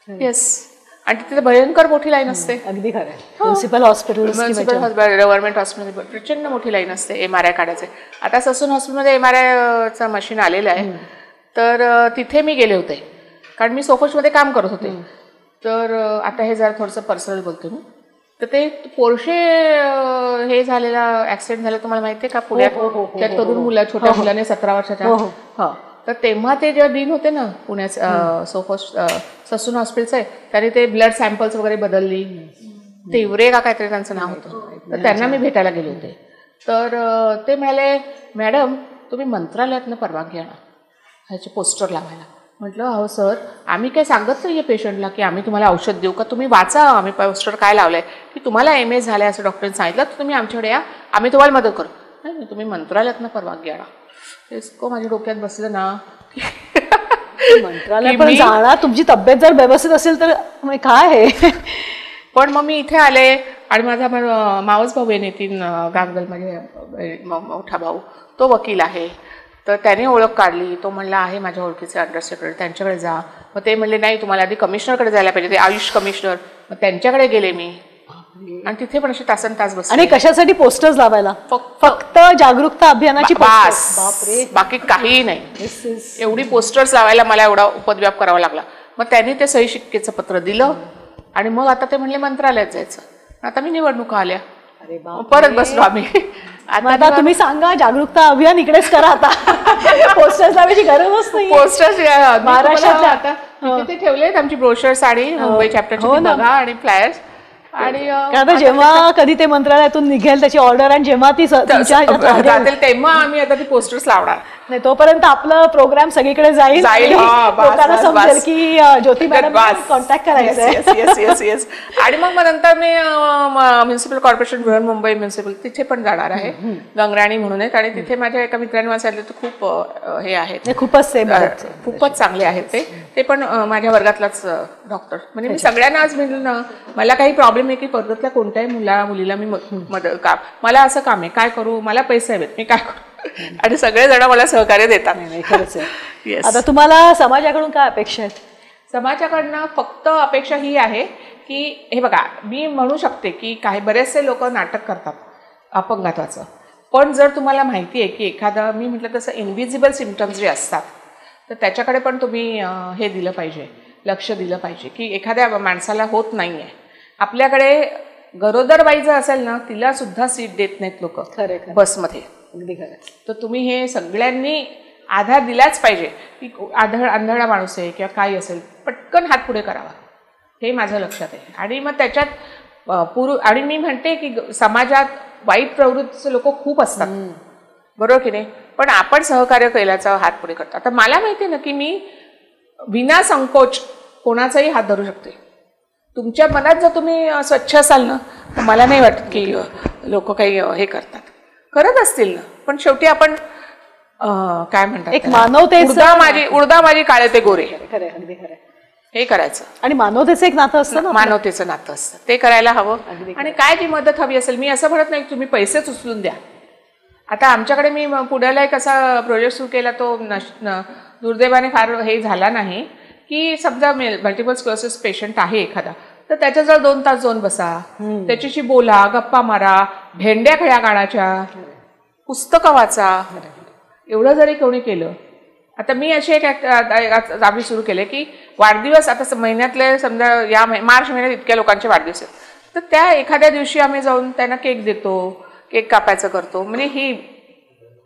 येस. आणि तिथे भयंकर मोठी लाईन असते. अगदी खरं. म्युन्सिपल हॉस्पिटल, गव्हर्नमेंट हॉस्पिटल प्रचंड मोठी लाईन असते MRI काढायचे. आता ससून हॉस्पिटलमध्ये MRIचं मशीन आलेलं आहे, तर तिथे मी गेले होते कारण मी सोफोशमध्ये काम करत होते. तर आता हे जरा थोडंसं पर्सनल बोलते मी. तर ते पोर्शे हे झालेला ऍक्सिडेंट झाला तुम्हाला माहिती आहे का पुण्यात, त्या तरुण मुला छोट्या मुलाने 17 वर्षाच्या. तर तेव्हा ते जेव्हा दिन होते ना पुण्यात ससून हॉस्पिटलचे, त्याने ते ब्लड सॅम्पल्स वगैरे बदलली, तेवरे का काहीतरी त्यांचं नाव होतं. तर त्यांना मी भेटायला गेले होते. तर ते म्हणाले मॅडम तुम्ही मंत्रालयातनं परवानगी आणा ह्याचे पोस्टर लावायला. म्हटलं अहो सर, आम्ही काय सांगत नाही आहे पेशंटला की आम्ही तुम्हाला औषध देऊ का, तुम्ही वाचा आम्ही पोस्टर काय लावलंय की तुम्हाला MS झालंय असं डॉक्टरने सांगितलं, तर तुम्ही आमच्याकडे या, आम्ही तुम्हाला मदत करू. नाही तुम्ही मंत्रालयातनं परवानगी आणा. तेच माझ्या डोक्यात बसलं ना, मंत्रालय पण जाणार, तुमची तब्येत जर व्यवस्थित असेल तर काय आहे. पण मग मी इथे आले आणि माझा मावस भाऊ आहे नितीन गांगल, म्हणजे मोठा भाऊ, तो वकील आहे. तर त्याने ओळख काढली, तो म्हणला आहे माझ्या ओळखीचे अंडर सेक्रेटरी, त्यांच्याकडे जा. मग ते म्हणले नाही तुम्हाला आधी कमिशनरकडे जायला पाहिजे, ते आयुष कमिशनर. मग त्यांच्याकडे गेले मी आणि तिथे पण असे तासन तास बसले. आणि कशासाठी पोस्टर्स लावायला? फक्त जागरूकता अभियानाची बास, बाकी काही नाही. एवढी पोस्टर्स लावायला मला एवढा उपद्व्याप करावा लागला. मग त्यांनी ते सही शिक्केचं पत्र दिलं आणि मग आता ते म्हणले मंत्रालयात जायचं. आता मी निवडणुका आल्या, परत बसलो आम्ही. आता तुम्ही सांगा जागरूकता अभियान इकडेच करा, आता पोस्टर्स लावायची गरजच नाही. पोस्टर्स महाराष्ट्रातल्या आता तिथे ठेवलेत आमची ब्रोशर्स आणि मुंबई चॅप्टरची बघा आणि फ्लायर्स. आणि आता जेव्हा कधी ते मंत्रालयातून निघेल त्याची ऑर्डर आणि जेव्हा ती तेव्हा आम्ही आता ती पोस्टर्स लावणार नाही, तोपर्यंत आपलं प्रोग्राम सगळीकडे जाईल, लोकांना समजेल की ज्योती मॅडम कॉन्टॅक्ट करायचं. आणि मग नंतर मी म्युन्सिपल कॉर्पोरेशन बृहन्मुंबई म्युन्सिपल तिथे पण जाणार आहे, गंगराणी म्हणून आहेत. आणि तिथे माझ्या एका मित्रांनी सांगितलं तर खूप हे आहेत, खूपच चांगले आहेत ते पण माझ्या वर्गातलाच डॉक्टर. म्हणजे मी सगळ्यांना आज म्हणलं ना, मला काही प्रॉब्लेम आहे की वर्गातल्या कोणत्याही मुलीला मी मदत का, मला असं काम आहे, काय करू, मला पैसे हवेत, मी काय करू, आणि सगळे जण मला सहकार्य देतात. खरंच आहे. आता तुम्हाला समाजाकडून काय अपेक्षा आहेत? समाजाकडनं फक्त अपेक्षा ही आहे की हे बघा, मी म्हणू शकते की काही बरेचसे लोक नाटक करतात अपंगत्वाचं, पण जर तुम्हाला माहिती आहे की एखादा, मी म्हटलं तसं इनव्हिजिबल सिम्पटम्स जे असतात तर त्याच्याकडे पण तुम्ही हे दिलं पाहिजे, लक्ष दिलं पाहिजे की एखाद्या माणसाला होत नाही आहे. आपल्याकडे गरोदर बाई जर असेल ना, तिला सुद्धा सीट देत नाहीत लोक बसमध्ये. अगदी खरं. तर तुम्ही हे सगळ्यांनी आधार दिलाच पाहिजे की आंधळा माणूस आहे किंवा काय असेल, पटकन हात पुढे करावा, हे माझं लक्षात आहे. आणि मग त्याच्यात आणि मी म्हणते की समाजात वाईट प्रवृत्तीचे लोक खूप असतात, बरोबर की नाही, पण आपण सहकार्य केल्याचा हात पुढे करतो. आता मला माहिती आहे ना की मी विना संकोच कोणाचाही हात धरू शकते. तुमच्या मनात जर तुम्ही स्वच्छ असाल ना, तर मला नाही वाटत की लोक काही हे करत असतील ना, पण शेवटी आपण काय म्हणतात, एक मानवतेचं उडदा माझी काळे ते गोरे, खरं अगदी खरं हे करायचं. आणि मानवतेचं एक नातं असतं ना, मानवतेचं नातं असतं, ते करायला हवं. आणि काय जी मदत हवी असेल, मी असं म्हणत नाही तुम्ही पैसेच उचलून द्या. आता आमच्याकडे मी पुण्याला एक असा प्रोजेक्ट सुरू केला, तो दुर्दैवाने फार हे झाला नाही, की समजा मल्टिपल स्क्लेरोसिस पेशंट आहे एखादा, तर त्याच्याजवळ 2 तास जाऊन बसा, त्याच्याशी बोला, गप्पा मारा, भेंड्या खेळ्या गाण्याच्या, पुस्तकं वाचा. एवढं जरी कोणी केलं. आता मी अशी एक आम्ही सुरू केले की वाढदिवस, आता महिन्यातले समजा या मार्च महिन्यात इतक्या लोकांचे वाढदिवस आहेत, तर त्या एखाद्या दिवशी आम्ही जाऊन त्यांना केक देतो, केक कापायचं करतो. म्हणजे ही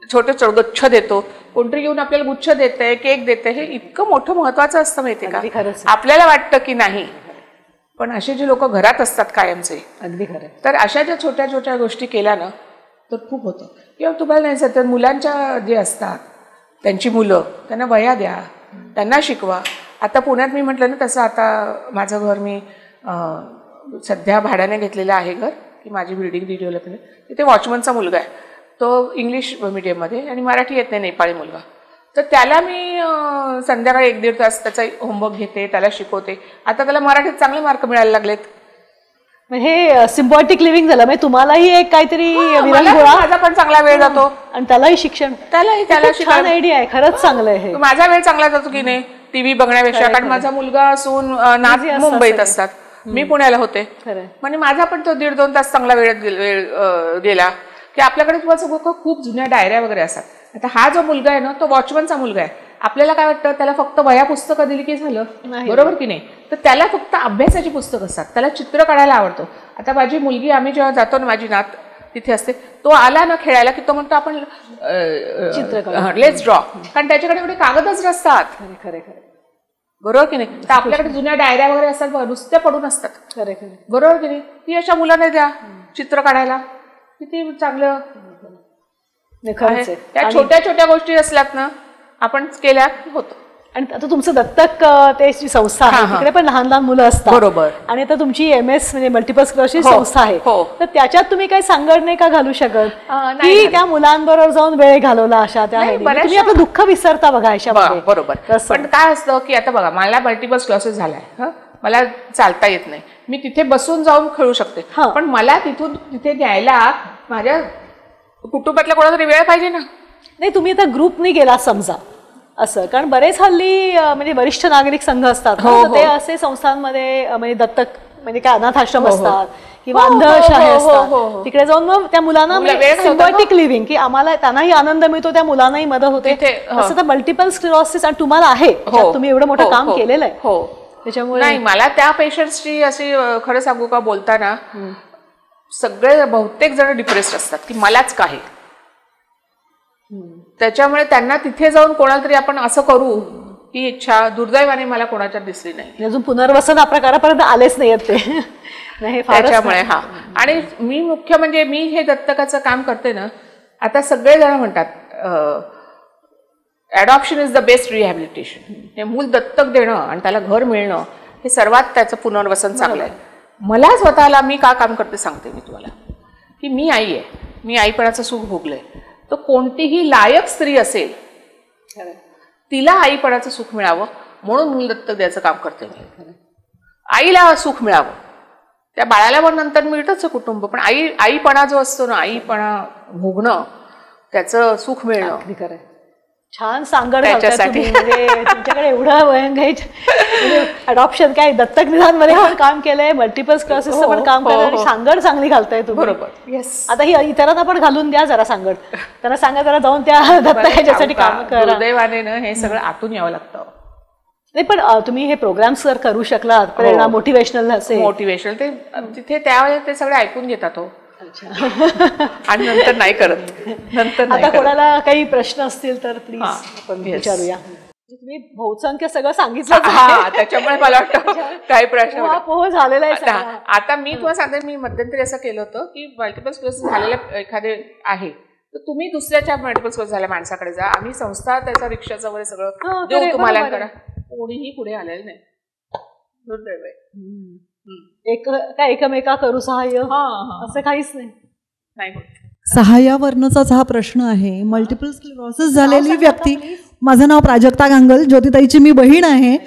छोटे गुच्छ देतो, कोणतरी येऊन आपल्याला गुच्छ देतंय, केक देतंय, हे इतकं मोठं महत्वाचं असतं माहितीये का. आपल्याला वाटतं की नाही, पण असे जे लोक घरात असतात कायमचे, अगदी खरं, तर अशा ज्या छोट्या छोट्या गोष्टी केल्या ना तर खूप होतं. किंवा तुम्हाला नाही सतत मुलांच्या जे असतात त्यांची मुलं, त्यांना वह्या द्या, त्यांना शिकवा. आता पुण्यात मी म्हटलं ना तसं, आता माझं घर मी सध्या भाड्याने घेतलेलं आहे घर, की माझी बिल्डिंग डेव्हलपमेंट, तिथे वॉचमनचा मुलगा आहे, तो इंग्लिश मीडियममध्ये आणि मराठी येत नाही, नेपाळी मुलगा. तर त्याला मी संध्याकाळी 1-1.5 तास त्याचा होमवर्क घेते, त्याला शिकवते. आता त्याला मराठीत चांगले मार्क मिळायला लागलेत. हे सिम्बॉटिक लिव्हिंग झालं, म्हणजे तुम्हालाही एक काहीतरी माझा पण चांगला वेळ जातो आणि त्यालाही शिक्षण, त्याला छान आयडिया आहे, खरंच चांगलं आहे. माझा वेळ चांगला जातो की नाही टीव्ही बघण्यापेक्षा, कारण माझा मुलगा सून मुंबईत असतात, मी पुण्याला होते, म्हणजे माझा पण तो 1.5-2 तास चांगला वेळ गेला. की आपल्याकडे तुम्हाला सगळं खूप जुन्या डायऱ्या वगैरे असतात. आता हा जो मुलगा आहे ना, तो वॉचमनचा मुलगा आहे. आपल्याला काय वाटतं, त्याला फक्त वह्या पुस्तकं दिली की झालं, बरोबर की नाही. तर त्याला फक्त अभ्यासाची पुस्तकं असतात, त्याला चित्र काढायला आवडतं. आता माझी मुलगी, आम्ही जेव्हा जातो ना, माझी नात तिथे असते, तो आला ना खेळायला की तो म्हणतो आपण लेट्स ड्रॉ, कारण त्याच्याकडे एवढे कागदच नसतात. खरे बरोबर की नाही. तर आपल्याकडे जुन्या डायऱ्या वगैरे असतात, नुसत्या पडून असतात, बरोबर की नाही. ती अशा मुलांना द्या चित्र काढायला, किती चांगलं. त्या छोट्या छोट्या गोष्टी असल्यात ना, आपण केल्या होतं. आणि आता तुमचं दत्तक ते संस्था आहे, तिकडे पण लहान लहान मुलं असतात, बरोबर. आणि आता तुमची MS म्हणजे मल्टिपल स्क्लेरोसिस संस्था आहे, तर त्याच्यात तुम्ही काही सांगड नाही का घालू शकत, की त्या मुलांबरोबर जाऊन वेळ घालवला अशा त्या, तुम्ही आपलं दुःख विसरता बघा अशामध्ये. बरोबर. पण काय असतं की आता बघा, मला मल्टिपल स्क्लेरोसिस झालाय, मला चालता येत नाही, मी तिथे बसून जाऊन खेळू शकते, पण मला तिथून तिथे न्यायला माझ्या कुटुंबातल्या कोणातरी वेळ पाहिजे ना. नाही, तुम्ही आता ग्रुपनी गेला समजा असं, कारण बरेच हल्ली म्हणजे वरिष्ठ नागरिक संघ असतात, ते असे संस्थांमध्ये म्हणजे दत्तक म्हणजे काय अनाथ आश्रम असतात किंवा अंधशाळे असतात, तिकडे जाऊन मग त्या मुलांना सिम्बॉटिक लिव्हिंग, की आम्हाला त्यांनाही आनंद मिळतो, त्या मुलांनाही मदत होते. असं तर मल्टिपल स्क्लेरोसिस आणि तुम्हाला आहे, तुम्ही एवढं मोठं काम केलेलं आहे, त्याच्यामुळे नाही मला त्या पेशंट्सची अशी खरं सांगू का, बोलताना सगळे बहुतेक जण डिप्रेस्ड असतात की मलाच काय, त्याच्यामुळे त्यांना तिथे जाऊन कोणाला तरी आपण असं करू ही इच्छा दुर्दैवाने मला कोणाच्या दिसली नाही. अजून पुनर्वसन प्रकारापर्यंत आलेच नाही ते. त्याच्यामुळे आणि मी मुख्य म्हणजे मी हे दत्तकाचं काम करते ना, आता सगळे जण म्हणतात adoption is the best rehabilitation. हे मूल दत्तक देणं आणि त्याला घर मिळणं हे सर्वात त्याचं पुनर्वसन चांगलं आहे. मला स्वतःला मी का काम करते सांगते मी तुम्हाला, की मी आई आहे, मी आईपणाचं सुख भोगलंय. तर कोणतीही लायक स्त्री असेल तिला आईपणाचं सुख मिळावं म्हणून मूल दत्तक द्यायचं काम करते मी. आईला सुख मिळावं, त्या बाळाला पण नंतर मिळतंच कुटुंब, पण आईपणा जो असतो ना, आईपणा भोगणं, त्याचं सुख मिळणं. छान सांगड त्याच्यासाठी. म्हणजे तुमच्याकडे एवढं म्हणजे अडॉप्शन काय दत्तक निदानमध्ये पण काम केलंय, मल्टिपल स्क्लेरोसिसचं पण काम केलंय, आणि सांगड चांगली घालताय तुम्ही. बरोबर. येस. आता ही इतरांना पण घालून द्या जरा सांगड, त्यांना सांगा जरा जाऊन त्या दत्तकाच्यासाठी काम करा. दुर्दैवाने ना हे सगळं आतून यावं लागतं. नाही पण तुम्ही हे प्रोग्राम्स जर करू शकलात, प्रेरणा मोटिवेशनल असेल, मोटिवेशनल ते तिथे त्यावेळेस ते सगळे ऐकून घेतात हो. आणि नंतर नाही करत. नंतर आता कोणाला काही प्रश्न असतील तर प्लीज आपण विचारूया. तुम्ही बहुसंख्य सगळं सांगितलं, त्याच्यामुळे मला वाटतं काही प्रश्न पोह झालेला आहे. आता मी तुम्हाला सांगते, मी मध्यंतरी असं केलं होतं की मल्टिपल स्क्लेरोसिस झालेले एखादे आहे तर तुम्ही दुसऱ्याच्या मल्टिपल स्क्लेरोसिस झालेल्या माणसाकडे जा, आम्ही संस्था त्याचा रिक्षाचं वगैरे सगळं देऊ तुम्हाला करा. कोणीही पुढे आलेलं नाही. दुर्दैव आहे. एकमेका करू सहाय्य असं काहीच नाही. नाही होत. 6 वर्णाचाच हा प्रश्न आहे. मल्टिपल स्क्लेरोसिस झालेली व्यक्ती. माझं नाव प्राजक्ता गांगल, ज्योतिताईची मी बहीण आहे.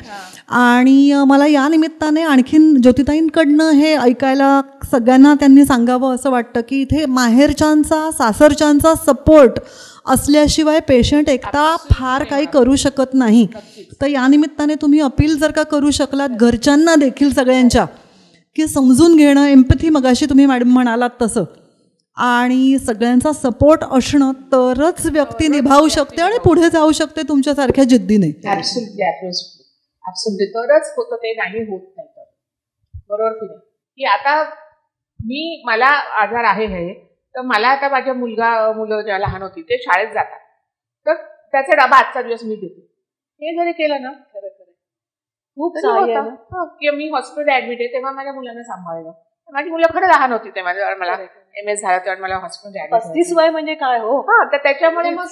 आणि मला या निमित्ताने आणखीन ज्योतिताईंकडनं हे ऐकायला सगळ्यांना त्यांनी सांगावं असं वाटतं की इथे माहेरच्यांचा सासरच्यांचा सपोर्ट असल्याशिवाय पेशंट एकटा फार काही करू शकत नाही. तर या निमित्ताने तुम्ही अपील जर का करू शकलात घरच्यांना देखील सगळ्यांच्या, की समजून घेणं, एम्पॅथी मगाशी तुम्ही मॅडम म्हणालात तसं, आणि सगळ्यांचा सपोर्ट असणं तरच व्यक्ती निभावू शकते आणि पुढे जाऊ शकते तुमच्यासारख्या जिद्दीने. ऍब्सोल्युटली तरच होतं, ते नाही होत नाही तर. बरोबर की नाही? की आता मला आजार आहे हे, तर मला आता माझ्या मुलं ज्या लहान होती ते शाळेत जातात, तर त्याचा डबा आजचा दिवस मी देते. हे जरी केलं ना, खरं खूप की मी हॉस्पिटल ऍडमिट आहे तेव्हा माझ्या मुलांना सांभाळलं. माझी मुलं खरं लहान होती तेव्हा, जेव्हा मला MS झालं तेव्हा मला हॉस्पिटल ऍडमिट. 35 वय म्हणजे काय हो. तर त्याच्यामुळे मग,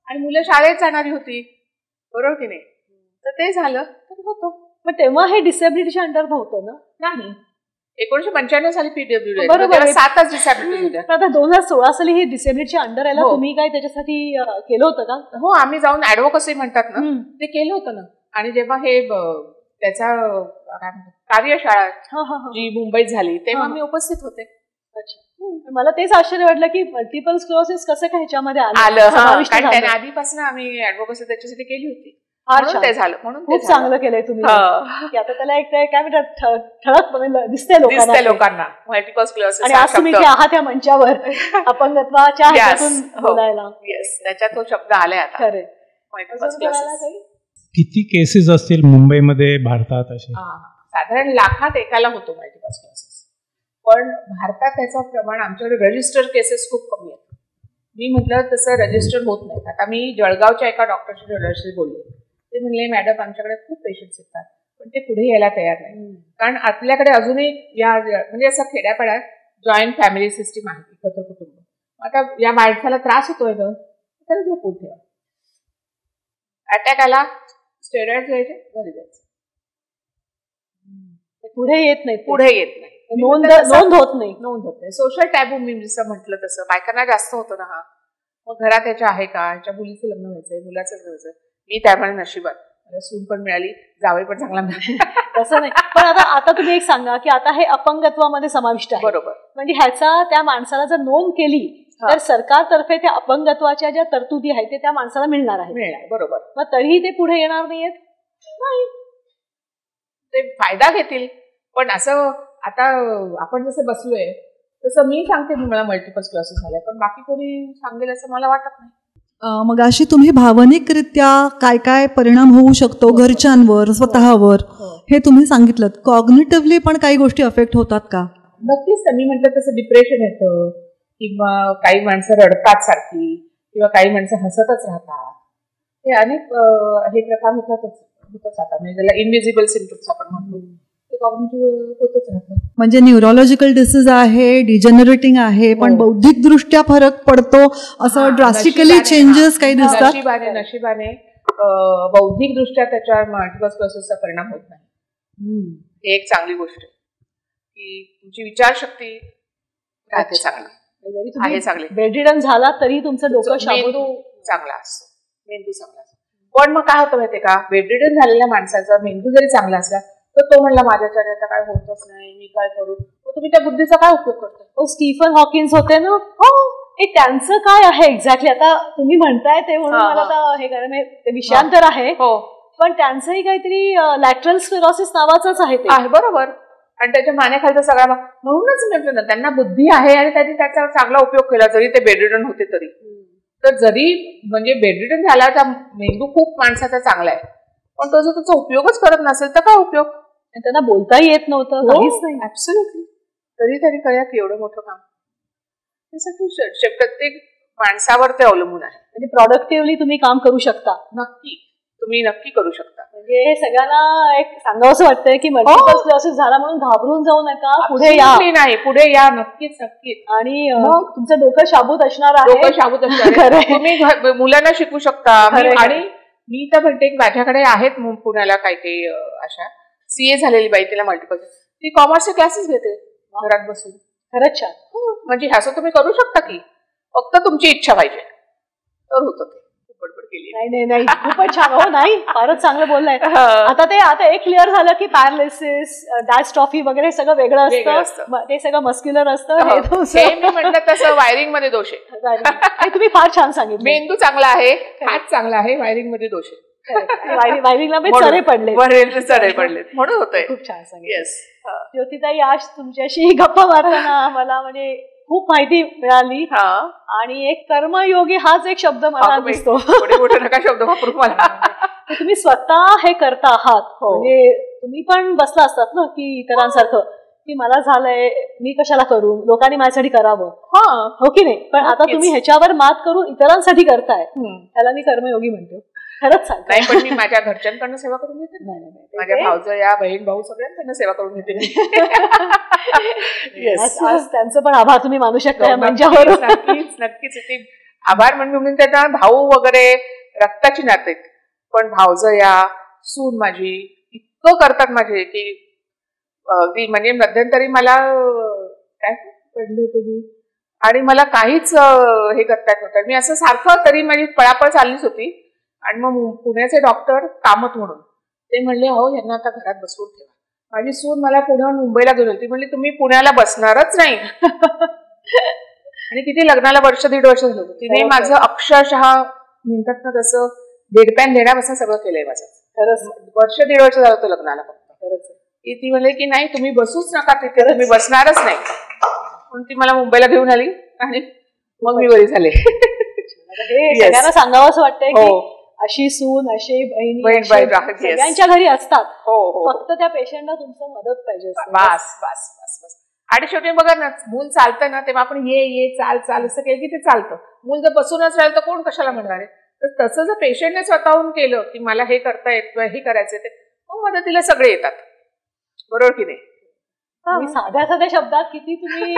आणि मुलं शाळेत जाणारी होती, बरोबर की नाही, तर ते झालं तर होतं. मग तेव्हा हे डिसेबिलिटीच्या अंडर नव्हतं ना? नाही, 1995 साली PWD बरोबर, 7च डिसेबिलिटी होत्या. आता 2016 साली हे डिसेबिलिटीच्या अंडर यायला तुम्ही काय त्याच्यासाठी केलं होतं का? हो, आम्ही जाऊन ऍडव्होकसी म्हणतात ना, ते केलं होतं ना. आणि जेव्हा हे त्याचा कार्यशाळा जी मुंबईत झाली तेव्हा मी उपस्थित होते. अच्छा, मला तेच आश्चर्य वाटलं की मल्टिपल स्क्लेरोसिस कसं काय ह्याच्यामध्ये आलं. कारण त्याने आधीपासून आम्ही ऍडव्होकसी त्याच्यासाठी केली होती, म्हणून ते झालं. म्हणून खूप चांगलं केलंय तुम्ही. आता त्याला एक काय म्हणतात, ठळक दिसते लोकांना मल्टिपल स्क्लेरोसिस. आणि आज तुम्ही आहात या मंचावर अपंगत्वाच्या ह्याच्यातून बोलायला. त्याच्यात तो शब्द आलाय आता. खरे. मल्टिपल स्क्लेरोसिस किती केसेस असतील मुंबईमध्ये, भारतात असे? साधारण लाखात एकाला होतो मल्टिपल स्क्लेरोसिस. पण भारतात त्याचं प्रमाण, आमच्याकडे रजिस्टर केसेस खूप कमी आहेत. मी म्हटलं तसं रजिस्टर होत नाही. आता मी जळगावच्या एका डॉक्टरशी बोलले. ते म्हणले, मॅडम आमच्याकडे खूप पेशंट्स येतात पण ते पुढे यायला तयार नाही. कारण आपल्याकडे अजूनही म्हणजे असं खेड्यापाड्यात जॉईंट फॅमिली सिस्टीम आहे, एकत्र कुटुंब. आता या माणसाला त्रास होतोय ना, तर झोपून ठेवा. अटॅक आला, स्टेरॉइड्स घ्यायचे, घरी जायचं. पुढे येत नाही. नोंद होत नाही. सोशल टॅबू मी जसं म्हटलं तसं बायकांना जास्त होतं ना. मग घरात ह्याच्या आहे का, ह्याच्या मुलीचं लग्न व्हायचंय, मुलाचं लग्न व्हायचंय. मी त्यामुळे नशिबात मला सून पण मिळाली, जावई पण चांगला मिळाला. तसं नाही. पण आता तुम्ही एक सांगा की आता हे अपंगत्वामध्ये समाविष्ट आहे. बरोबर. म्हणजे ह्याचा त्या माणसाला जर नोंद केली तर सरकारतर्फे त्या अपंगत्वाच्या ज्या तरतुदी आहेत ते त्या माणसाला मिळणार आहे. बरोबर. मग तरीही ते पुढे येणार नाहीयेत. नाही, ते फायदा घेतील. पण असं आता आपण जसं बसलोय तसं मी सांगते मला मल्टिपल स्क्लेरोसिस झालाय, पण बाकी कोणी सांगेल असं मला वाटत नाही. मग अशी तुम्ही भावनिकरित्या काय काय परिणाम होऊ शकतो घरच्यांवर, स्वतःवर, हे तुम्ही सांगितलं. कॉग्निटिव्हली पण काही गोष्टी अफेक्ट होतात का? नक्कीच. मी म्हटलं तसं डिप्रेशन येतं, किंवा काही माणसं रडतात सारखी, किंवा काही माणसं हसतच राहतात. हे अनेक हे प्रकार होतच आता. म्हणजे त्याला इनव्हिजिबल सिम्पटम्स आपण म्हणतो, ते कॉग्निटिव्ह होतच राहतं. म्हणजे न्यूरोलॉजिकल डिसीज आहे, डिजेनरेटिंग आहे, पण बौद्धिक दृष्ट्या फरक पडतो असं ड्रास्टिकली चेंजेस काही दिसतात. नशिबाने बौद्धिक दृष्ट्या त्याच्यावर मल्टिपल स्क्लेरोसिसचा परिणाम होत नाही. ही एक चांगली गोष्ट आहे की तुमची विचारशक्ती राहते चांगली. आहे चांगली. बेडरिडन झाला तरी तुमचं डोकं, मेंदू चांगला असतो. पण मग काय होतं माहितीये का, बेडरिडन झालेल्या माणसाचा मेंदू जरी चांगला असला तर तो म्हणला माझ्याच्याने आता काय होतच नाही, मी काय करू. तुम्ही त्या बुद्धीचा काय उपयोग करता? स्टीफन हॉकिन्स होते ना. त्यांचं काय आहे एक्झॅक्टली, आता तुम्ही म्हणताय ते म्हणून मला आता हे कारण ते विषयांतर आहे, पण त्यांचंही काहीतरी लॅटरल स्क्लेरोसिस नावाचंच आहे ते. बरोबर. आणि त्याच्या मानेखालचा सगळा, म्हणूनच म्हटलं ना त्यांना बुद्धी आहे आणि त्यांनी त्याचा चांगला उपयोग केला जरी ते बेडरिडन होते तरी. तर जरी म्हणजे बेडरिडन झाला तर मेंदू खूप माणसाचा चांगला आहे, पण तो जर त्याचा उपयोगच करत नसेल तर काय उपयोग. त्यांना बोलताही येत नव्हतं, काहीच नाही. ऍब्सोल्युटली. तरी कळ्या की एवढं मोठं काम. त्यासाठी प्रत्येक माणसावर ते अवलंबून आहे. म्हणजे प्रोडक्टिव्हली तुम्ही काम करू शकता. तुम्ही नक्की करू शकता. म्हणजे हे सगळ्यांना एक सांगावंसं वाटतंय की मल्टिपल स्क्लेरोसिस झाला म्हणून घाबरून जाऊ नका, पुढे या. नाही, पुढे या, नक्कीच. आणि तुमचं डोकं शाबूत असणार आहे. तुम्ही मुलांना शिकू शकता. आणि मी तर म्हणते माझ्याकडे आहेत पुण्याला काही अशा CA झालेली बाई, तिला मल्टिपल, ती कॉमर्सचे क्लासेस घेते घरात बसून. खरंच छान. म्हणजे असं तुम्ही करू शकता की फक्त तुमची इच्छा पाहिजे तर होतं ते. बडबड केली. नाही खूपच छान. हो नाही फारच चांगलं बोललाय. आता एक क्लिअर झालं की पॅरालिसिस डायस्ट्रॉफी वगैरे सगळं वेगळं असतं, ते सगळं मस्क्युलर असतं. हे मी म्हटलं तसं वायरिंग मध्ये दोष आहे. तुम्ही फार छान सांगितलं. मेंदू चांगला आहे, हात चांगला आहे, वायरिंग मध्ये दोष आहे. वायरिंगला चढे पडले म्हणून होतंय. खूप छान सांगितलं. येस ज्योतिताई, आज तुमच्याशी गप्पा मारताना मला म्हणजे खूप माहिती मिळाली. आणि एक कर्मयोगी हाच एक शब्द मला दिसतो. नका शब्द वापरू मला. तुम्ही स्वतः हे करता आहात. म्हणजे तुम्ही पण बसला असतात ना की इतरांसारखं की मला झालंय मी कशाला करू, लोकांनी माझ्यासाठी करावं, हो की नाही. पण आता तुम्ही ह्याच्यावर मात करून इतरांसाठी करताय, त्याला मी कर्मयोगी म्हणतो. खरंच सांग. नाही पण मी माझ्या घरच्यांकडनं सेवा करून घेते. माझ्या भाऊचं या बहीण भाऊ सगळ्यांकडनं सेवा करून घेते. आज त्यांचं पण आभार तुम्ही मानू शकता मंचावर. नक्कीच आभार म्हणून त्यांना भाऊ वगैरे रक्ताची नाते, पण भाऊचं या सून माझी इतकं करतात माझे की अगदी म्हणजे मध्यंतरी मला काय पडले होते मी आणि मला काहीच हे करता येत नव्हतं. मी असं सारखं तरी माझी पळापळ चाललीच होती. आणि मग पुण्याचे डॉक्टर कामत म्हणून ते म्हणले हो यांना आता घरात बसवून ठेवा. माझी सून मला पुण्याहून मुंबईला घेऊन ती म्हणली तुम्ही पुण्याला बसणारच नाही. आणि तिथे लग्नाला 1-1.5 वर्ष झालं होतं. तिने माझं अक्षरशः म्हणतात ना तसं डेडपॅन देण्यापासून सगळं केलंय माझं. खरंच 1-1.5 वर्ष झालं होतं लग्नाला फक्त. खरंच ती म्हणले की नाही तुम्ही बसूच नका तिथे, तुम्ही बसणारच नाही. म्हणून ती मला मुंबईला घेऊन आली आणि मग मी बरी झाले. हे सगळ्यांना सांगावं असं वाटतंय की अशी सून अशी बहीण सगळ्यांच्या घरी असतात. फक्त त्या पेशंटला तुमचं मदत पाहिजे. बस. आणि शेवटी बघा ना मूल चालतं ना तेव्हा आपण ये चाल असं केलं की ते चालतं. मूल जर बसूनच राहिलं तर कोण कशाला म्हणणार आहे. तर तसं जर पेशंटने स्वतःहून केलं की मला हे करता येत हे करायचं ते मग मदतीला सगळे येतात. बरोबर की नाही. साध्या शब्दात किती तुम्ही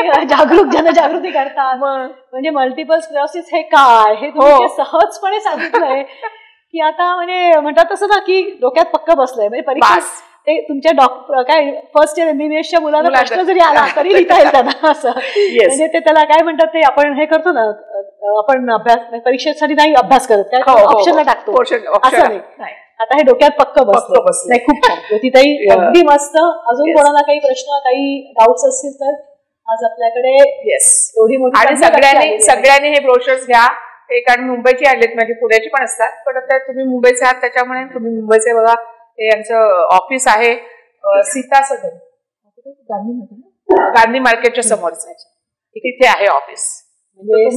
जनजागृती करता. म्हणजे मल्टिपल स्क्लेरोसिस हे काय हे तुम्ही सहजपणे सांगितलंय की आता म्हणजे म्हणतात तसं ना की डोक्यात पक्क बसलंय. म्हणजे परीक्षा ते तुमच्या डॉक्टर काय फर्स्ट इयर MBBS मुलांना प्रश्न जरी आला तरी लिहिता येईल त्यांना असं. म्हणजे ते त्याला काय म्हणतात ते आपण हे करतो ना आपण अभ्यास परीक्षेसाठी नाही अभ्यास करत काय ऑप्शनला टाकतो असं नाही. आता हे डोक्यात पक्क बसलं. खूप छान ज्योतिताई, अगदी मस्त. अजून कोणाला काही प्रश्न काही डाऊट्स असतील तर आज आपल्याकडे एवढी मोठी आणि सगळ्यांनी हे ब्रोशर्स घ्या. ते कारण मुंबईची आणलेत माझी पुण्याची पण असतात पण आता तुम्ही मुंबईचे आहात त्याच्यामुळे तुम्ही मुंबईचे बघा. हे यांचं ऑफिस आहे सीता सदन गांधी मार्केटच्या समोरच तिथे आहे ऑफिस. म्हणजे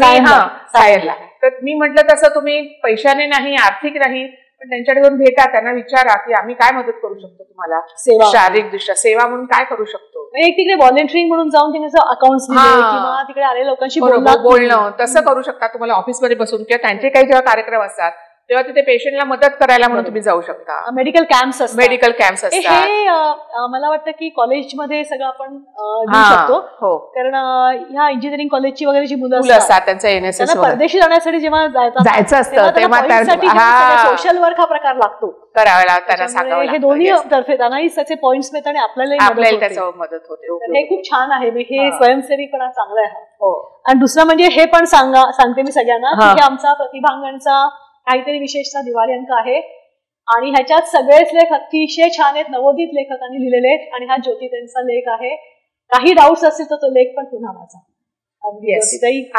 सायरला. तर मी म्हटलं तसं तुम्ही पैशाने नाही आर्थिक नाही पण त्यांच्याकडे जाऊन भेटा, त्यांना विचारा की आम्ही काय मदत करू शकतो तुम्हाला शारीरिक दृष्ट्या सेवा म्हणून काय करू शकतो. एक तिकडे व्हॉलेंटिअरिंग म्हणून जाऊन तिकडे अकाउंट्स किंवा तिकडे आलेल्या लोकांशी बोलणं तसं करू शकता. तुम्हाला ऑफिसमध्ये बसून किंवा त्यांचे काही जेव्हा कार्यक्रम असतात तेव्हा तिथे पेशंटला मदत करायला म्हणून तुम्ही जाऊ शकता. मेडिकल कॅम्प्स असतात. हे मला वाटतं की कॉलेजमध्ये सगळं आपण देऊ शकतो. कारण ह्या इंजिनिअरिंग कॉलेजची वगैरे जी मुलं असतात त्यांचा NSS परदेशी जाण्यासाठी जेव्हा जायचं असतं तेव्हा सोशल वर्क हा प्रकार लागतो करायला त्यांना सांगावं. हे दोन्ही तर्फे त्यांनाही त्याचे पॉइंट्स मिळतात आणि आपल्याला त्याचं मदत होते. हे खूप छान आहे. हे स्वयंसेवीपणा चांगला आहे. आणि दुसरं म्हणजे हे पण सांगते मी सगळ्यांना की हे आमचा प्रतिभांगणचा काहीतरी विशेषतः दिवाळी अंक आहे आणि ह्याच्यात सगळेच लेख अतिशय छान आहेत. नवोदित लेखकांनी लिहिलेले आहेत आणि हा ज्योतिताईंचा लेख आहे. काही डाऊट्स असतील तर तो लेख पण पुन्हा वाचा.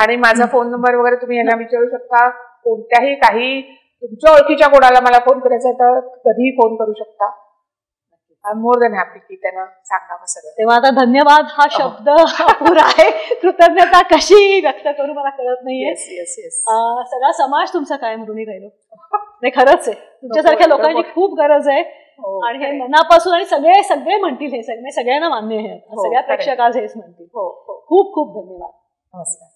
आणि माझा फोन नंबर वगैरे तुम्ही यांना विचारू शकता. कोणत्याही काही तुमच्या ओळखीच्या कोणाला मला फोन करायचा तर कधीही फोन करू शकता. I am more than happy की त्यांना सांगावं सगळं. तेव्हा आता धन्यवाद हा शब्द पुरा आहे. कृतज्ञता कशी व्यक्त करू मला कळत नाहीये. सगळा समाज तुमचा कायम ऋणी राहिलो. नाही खरंच आहे. तुमच्यासारख्या लोकांची खूप गरज आहे आणि हे मनापासून आणि सगळे म्हणतील हे सगळ्यांना मान्य आहे. सगळ्या प्रेक्षक आज हेच म्हणतील. खूप खूप धन्यवाद. नमस्कार.